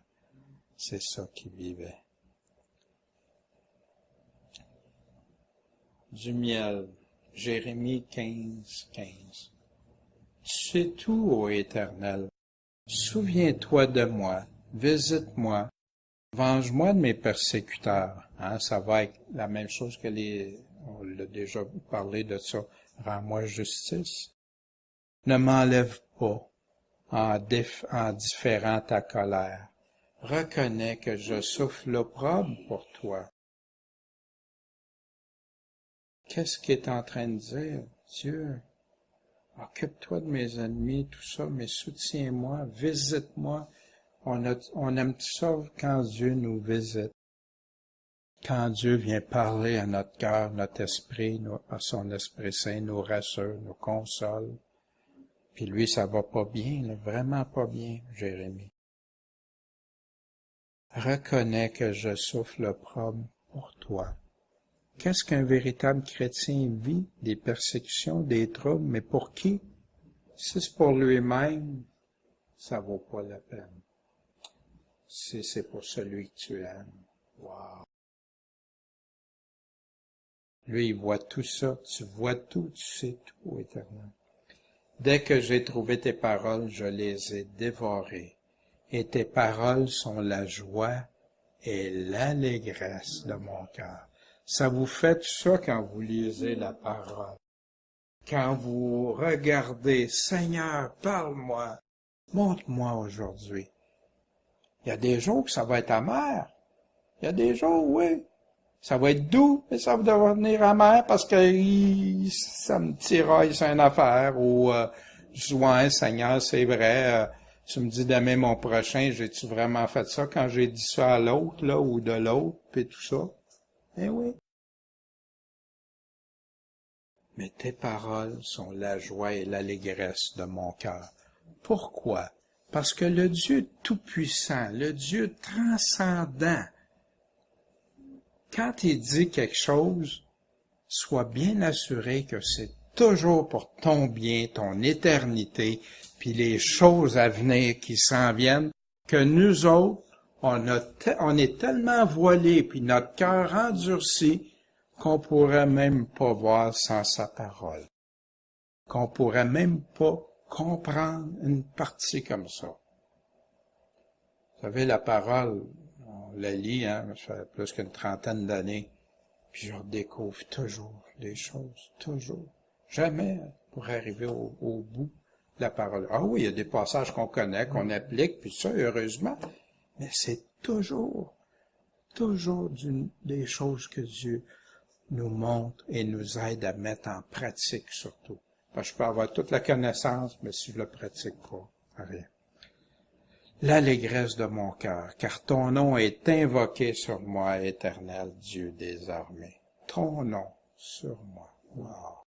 [SPEAKER 1] C'est ça qu'il vivait. du miel. Jérémie 15, 15. Tu sais tout, ô Éternel. Souviens-toi de moi, visite-moi, venge-moi de mes persécuteurs. Hein, ça va être la même chose que on l'a déjà parlé de ça. Rends-moi justice. Ne m'enlève pas en différant ta colère. Reconnais que je souffre l'opprobre pour toi. Qu'est-ce qu'il est en train de dire? Dieu, occupe-toi de mes ennemis, tout ça, mais soutiens-moi, visite-moi. On aime ça quand Dieu nous visite. Quand Dieu vient parler à notre cœur, notre esprit, par son Esprit Saint, nous rassure, nous console. Puis lui, ça va pas bien, là, vraiment pas bien, Jérémie. Reconnais que je souffre l'opprobre pour toi. Qu'est-ce qu'un véritable chrétien vit? Des persécutions, des troubles, mais pour qui? Si c'est pour lui-même, ça vaut pas la peine. Si c'est pour celui que tu aimes, wow! Lui, il voit tout ça, tu vois tout, tu sais tout, Éternel. Dès que j'ai trouvé tes paroles, je les ai dévorées, et tes paroles sont la joie et l'allégresse de mon cœur. Ça vous fait tout ça quand vous lisez la parole. Quand vous regardez, Seigneur, parle-moi, montre-moi aujourd'hui. Il y a des jours que ça va être amer. Il y a des jours, oui, ça va être doux, mais ça va devenir amer parce que ça me tiraille sur une affaire. Ou, je dis, ouais, Seigneur, c'est vrai, tu me dis d'aimer mon prochain, j'ai-tu vraiment fait ça quand j'ai dit ça à l'autre, là, ou de l'autre, puis tout ça? Eh oui. Mais tes paroles sont la joie et l'allégresse de mon cœur. Pourquoi? Parce que le Dieu tout-puissant, le Dieu transcendant, quand il dit quelque chose, sois bien assuré que c'est toujours pour ton bien, ton éternité, puis les choses à venir qui s'en viennent, que nous autres, on est tellement voilés, puis notre cœur endurci, qu'on pourrait même pas voir sans sa parole, qu'on pourrait même pas comprendre une partie comme ça. Vous savez, la parole, on la lit, ça fait plus qu'une trentaine d'années, puis je redécouvre toujours des choses, toujours. Jamais pour arriver au bout de la parole. Ah oui, il y a des passages qu'on connaît, qu'on applique, puis ça, heureusement, mais c'est toujours des choses que Dieu nous montre et nous aide à mettre en pratique surtout. Parce que je peux avoir toute la connaissance, mais si je ne le pratique pas, rien. L'allégresse de mon cœur, car ton nom est invoqué sur moi, Éternel Dieu des armées. Ton nom sur moi. Wow.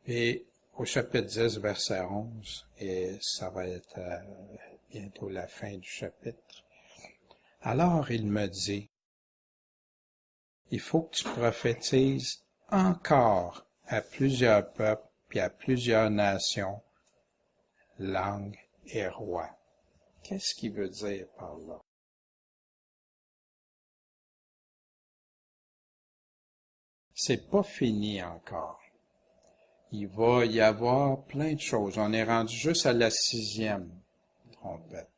[SPEAKER 1] Et au chapitre 10, verset 11, et ça va être bientôt la fin du chapitre. Alors il me dit, il faut que tu prophétises encore à plusieurs peuples puis à plusieurs nations, langues et rois. Qu'est-ce qu'il veut dire par là? C'est pas fini encore. Il va y avoir plein de choses. On est rendu juste à la 6e trompette.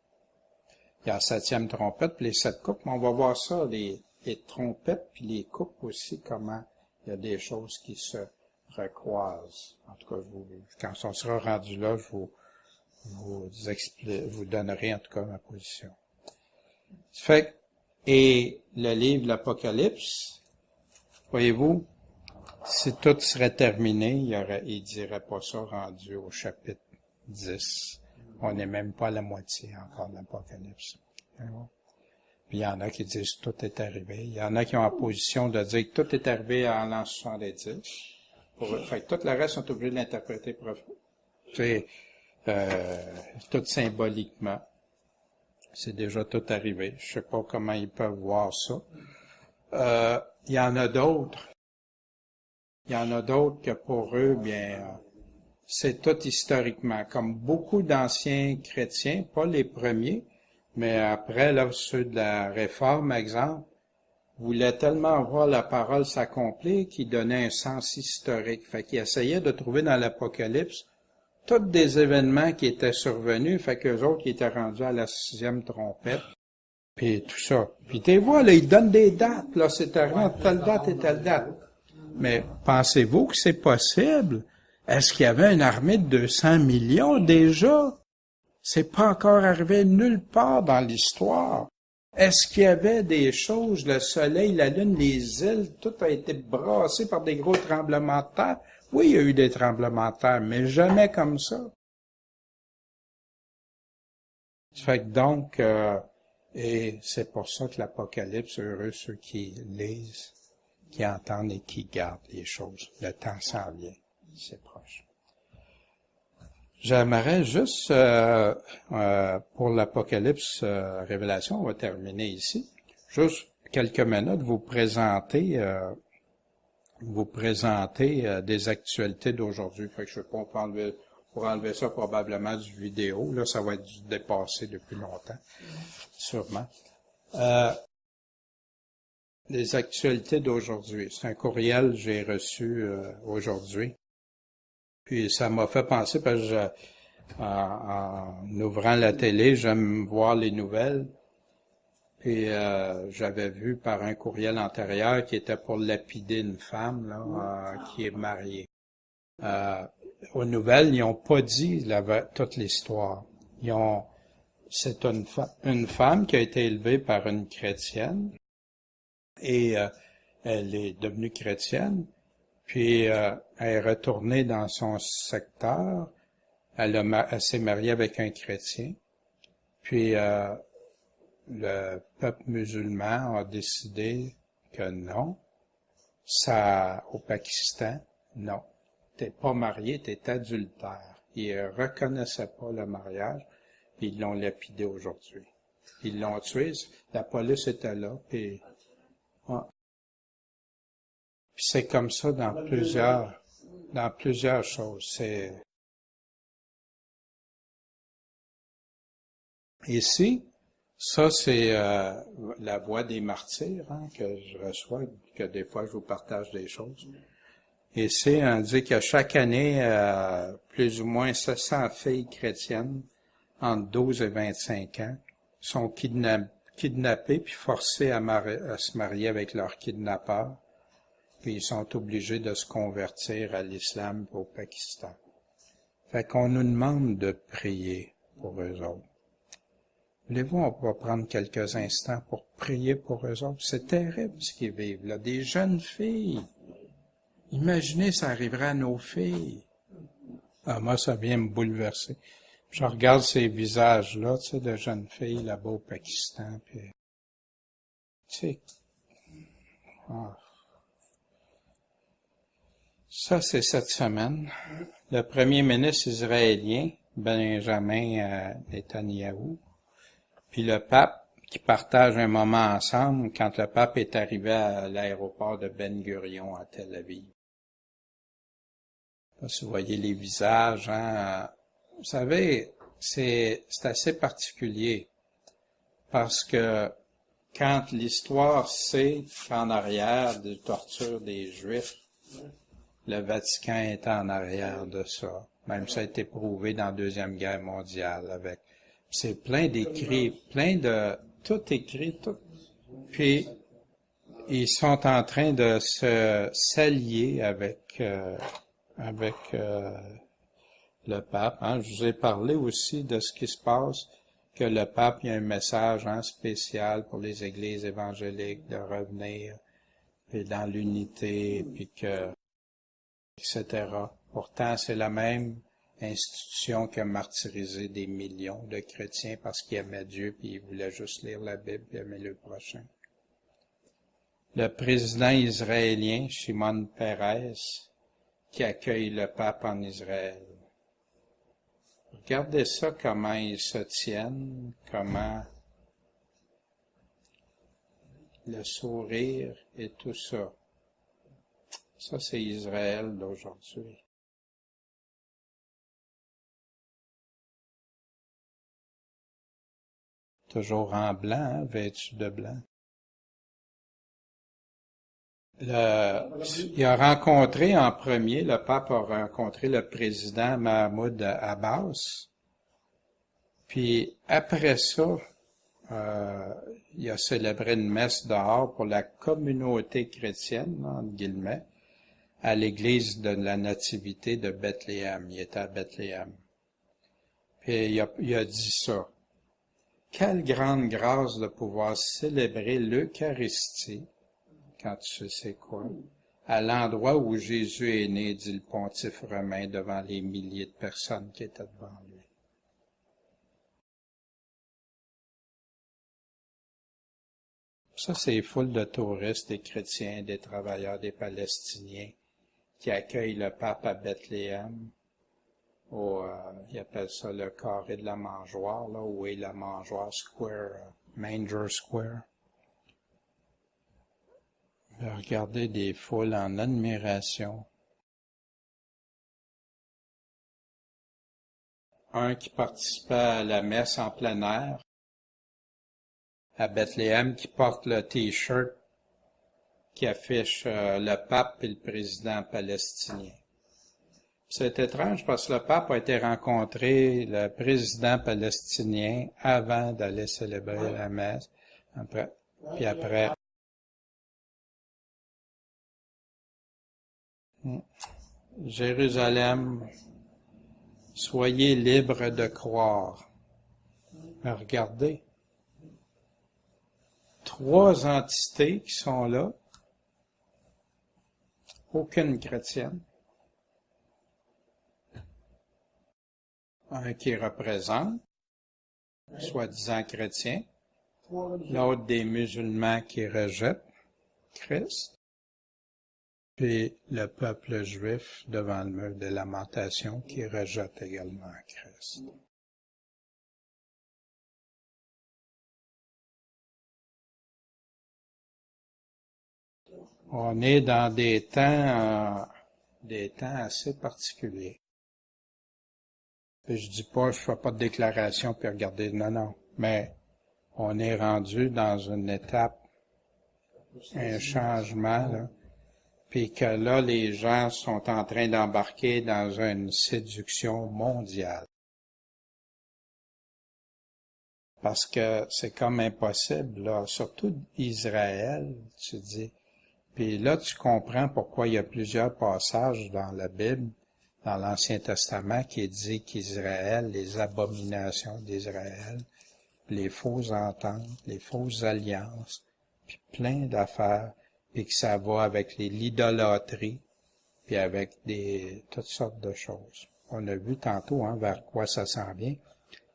[SPEAKER 1] Il y a la 7e trompette puis les 7 coupes, mais on va voir ça, les trompettes puis les coupes aussi, comment il y a des choses qui se recroisent. En tout cas, quand on sera rendu là, je vous donnerai en tout cas ma position. Et le livre de l'Apocalypse, voyez-vous, si tout serait terminé, il dirait pas ça rendu au chapitre 10. On n'est même pas à la moitié encore de l'Apocalypse. Puis il y en a qui disent que tout est arrivé. Il y en a qui ont la position de dire que tout est arrivé en l'an 70. Fait que tout le reste sont obligés de l'interpréter tout symboliquement. C'est déjà tout arrivé. Je sais pas comment ils peuvent voir ça. Il y en a d'autres. Il y en a d'autres que pour eux, bien, c'est tout historiquement. Comme beaucoup d'anciens chrétiens, pas les premiers, mais après, là, ceux de la Réforme, exemple, voulait tellement voir la parole s'accomplir qu'il donnait un sens historique. Fait qu'il essayait de trouver dans l'Apocalypse tous des événements qui étaient survenus, fait qu'eux autres qui étaient rendus à la 6e trompette, puis tout ça. Puis tu vois, là, ils donnent des dates, là, c'est entre telle date et telle date. Mais pensez-vous que c'est possible? Est-ce qu'il y avait une armée de 200 millions déjà? C'est pas encore arrivé nulle part dans l'histoire. Est-ce qu'il y avait des choses, le soleil, la lune, les îles, tout a été brassé par des gros tremblements de terre? Oui, il y a eu des tremblements de terre, mais jamais comme ça. Fait que donc, et c'est pour ça que l'Apocalypse, heureux ceux qui lisent, qui entendent et qui gardent les choses. Le temps s'en vient, c'est proche. J'aimerais juste, pour l'Apocalypse Révélation, on va terminer ici, juste quelques minutes, vous présenter des actualités d'aujourd'hui. Fait que je sais pas, pour enlever ça probablement du vidéo, là, ça va être dépassé depuis longtemps, sûrement. Les actualités d'aujourd'hui. C'est un courriel que j'ai reçu aujourd'hui. Puis ça m'a fait penser parce que en ouvrant la télé, j'aime voir les nouvelles. Puis j'avais vu par un courriel antérieur qui était pour lapider une femme là, qui est mariée. Aux nouvelles, ils n'ont pas dit toute l'histoire. C'est une femme qui a été élevée par une chrétienne et elle est devenue chrétienne. Puis elle est retournée dans son secteur. Elle s'est mariée avec un chrétien. Puis le peuple musulman a décidé que non. Ça, au Pakistan, non. T'es pas marié, t'es adultère. Ils reconnaissaient pas le mariage, puis ils l'ont lapidé aujourd'hui. Ils l'ont tué. La police était là, puis puis c'est comme ça dans plusieurs choses. Ici, ça c'est la voix des martyrs que je reçois, que des fois je vous partage des choses. Ici, on dit que chaque année, plus ou moins 700 filles chrétiennes entre 12 et 25 ans sont kidnappées puis forcées à se marier avec leur kidnappeur. Puis ils sont obligés de se convertir à l'islam au Pakistan. Fait qu'on nous demande de prier pour eux autres. Voulez-vous, on va prendre quelques instants pour prier pour eux autres. C'est terrible ce qu'ils vivent là. Des jeunes filles. Imaginez, ça arriverait à nos filles. Ah, moi, ça vient me bouleverser. Je regarde ces visages-là, tu sais, de jeunes filles là-bas au Pakistan, puis, tu sais, Ça, c'est cette semaine. Le premier ministre israélien, Benjamin Netanyahou, puis le pape, qui partagent un moment ensemble quand le pape est arrivé à l'aéroport de Ben Gurion à Tel Aviv. Là, si vous voyez les visages, vous savez, c'est assez particulier parce que quand l'histoire sait qu'en arrière des tortures des Juifs, le Vatican est en arrière de ça. Même ça a été prouvé dans la Deuxième Guerre mondiale avec. C'est plein d'écrits, tout écrit, tout. Puis, ils sont en train de s'allier avec le pape. Je vous ai parlé aussi de ce qui se passe, que le pape, il y a un message spécial pour les églises évangéliques de revenir puis dans l'unité, puis etc. Pourtant, c'est la même institution qui a martyrisé des millions de chrétiens parce qu'ils aimaient Dieu puis ils voulaient juste lire la Bible et aimer le prochain. Le président israélien, Shimon Peres, qui accueille le pape en Israël. Regardez ça, comment ils se tiennent, comment le sourire et tout ça. Ça, c'est Israël d'aujourd'hui. Toujours en blanc, vêtu de blanc. Il a rencontré en premier, le pape a rencontré le président Mahmoud Abbas, puis après ça, il a célébré une messe dehors pour la communauté chrétienne, entre guillemets, à l'église de la Nativité de Bethléem. Il était à Bethléem. Puis il a dit ça. Quelle grande grâce de pouvoir célébrer l'Eucharistie, quand tu sais c'est quoi, à l'endroit où Jésus est né, dit le pontife romain devant les milliers de personnes qui étaient devant lui. Ça, c'est foule de touristes, des chrétiens, des travailleurs, des Palestiniens qui accueillent le pape à Bethléem. Ils appellent ça le carré de la mangeoire, là, où est la mangeoire square, Manger Square. Regardez des foules en admiration. Un qui participait à la messe en plein air, à Bethléem, qui porte le T-shirt qui affiche le pape et le président palestinien. C'est étrange parce que le pape a été rencontré le président palestinien avant d'aller célébrer la messe. Puis après, Jérusalem, soyez libres de croire. Mais regardez, 3 entités qui sont là, aucune chrétienne. Un qui représente, soi-disant chrétien, l'autre des musulmans qui rejettent Christ, puis le peuple juif devant le mur des lamentations qui rejette également Christ. On est dans des temps assez particuliers. Puis je dis pas, je fais pas de déclaration puis regardez, non. Mais on est rendu dans une étape, un changement, là. Puis que là, les gens sont en train d'embarquer dans une séduction mondiale. Parce que c'est comme impossible, là, surtout Israël, tu dis. Puis là, tu comprends pourquoi il y a plusieurs passages dans la Bible, dans l'Ancien Testament, qui dit qu'Israël, les abominations d'Israël, les fausses ententes, les fausses alliances, puis plein d'affaires, puis que ça va avec l'idolâtrie, puis avec toutes sortes de choses. On a vu tantôt vers quoi ça s'en vient.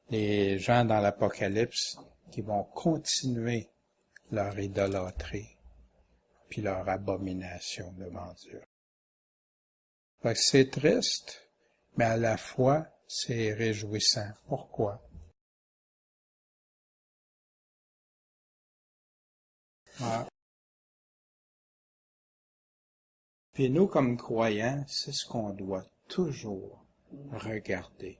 [SPEAKER 1] Les gens dans l'Apocalypse qui vont continuer leur idolâtrie, puis leur abomination devant Dieu. Fait que c'est triste, mais à la fois, c'est réjouissant. Pourquoi? Ah. Puis nous, comme croyants, c'est ce qu'on doit toujours regarder.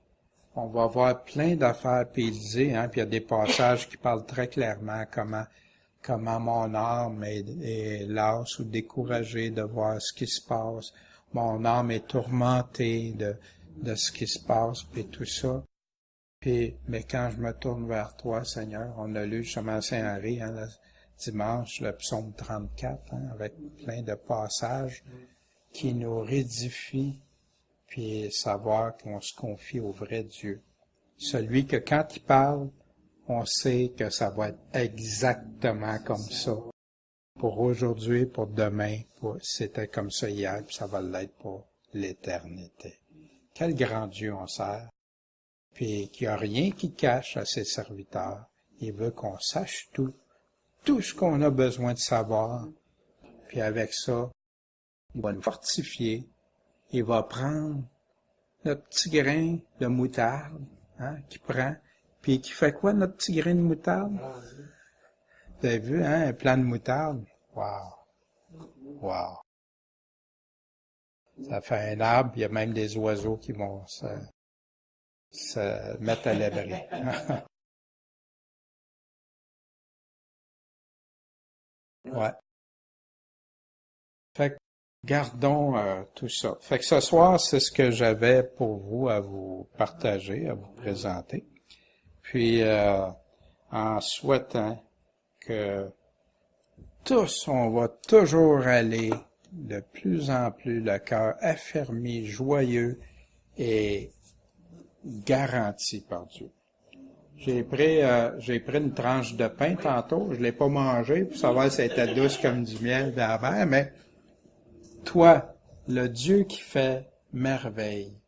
[SPEAKER 1] On va voir plein d'affaires, puis il dit, puis il y a des passages qui parlent très clairement comment mon âme est lasse ou découragée de voir ce qui se passe. Mon âme est tourmentée de ce qui se passe, puis tout ça. Mais quand je me tourne vers toi, Seigneur, on a lu justement Saint-Henri, le dimanche, le psaume 34, avec plein de passages qui nous rédifient, puis savoir qu'on se confie au vrai Dieu. Celui que quand il parle, on sait que ça va être exactement comme ça. Pour aujourd'hui, pour demain, c'était comme ça hier, puis ça va l'être pour l'éternité. Quel grand Dieu on sert, puis qu'il n'y a rien qui cache à ses serviteurs. Il veut qu'on sache tout ce qu'on a besoin de savoir, puis avec ça, il va nous fortifier, il va prendre notre petit grain de moutarde, qui prend, puis qui fait quoi, notre petit grain de moutarde? Vous avez vu, un plant de moutarde? Wow! Ça fait un arbre, il y a même des oiseaux qui vont se mettre à l'abri. Ouais. Fait que gardons tout ça. Fait que ce soir, c'est ce que j'avais pour vous à vous partager, à vous présenter. Puis, en souhaitant que tous, on va toujours aller de plus en plus le cœur affermi, joyeux et garanti par Dieu. J'ai pris une tranche de pain tantôt, je l'ai pas mangé pour savoir si elle était douce comme du miel d'avant, mais toi, le Dieu qui fait merveille,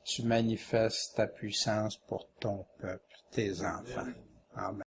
[SPEAKER 1] tu manifestes ta puissance pour ton peuple, tes enfants. Amen.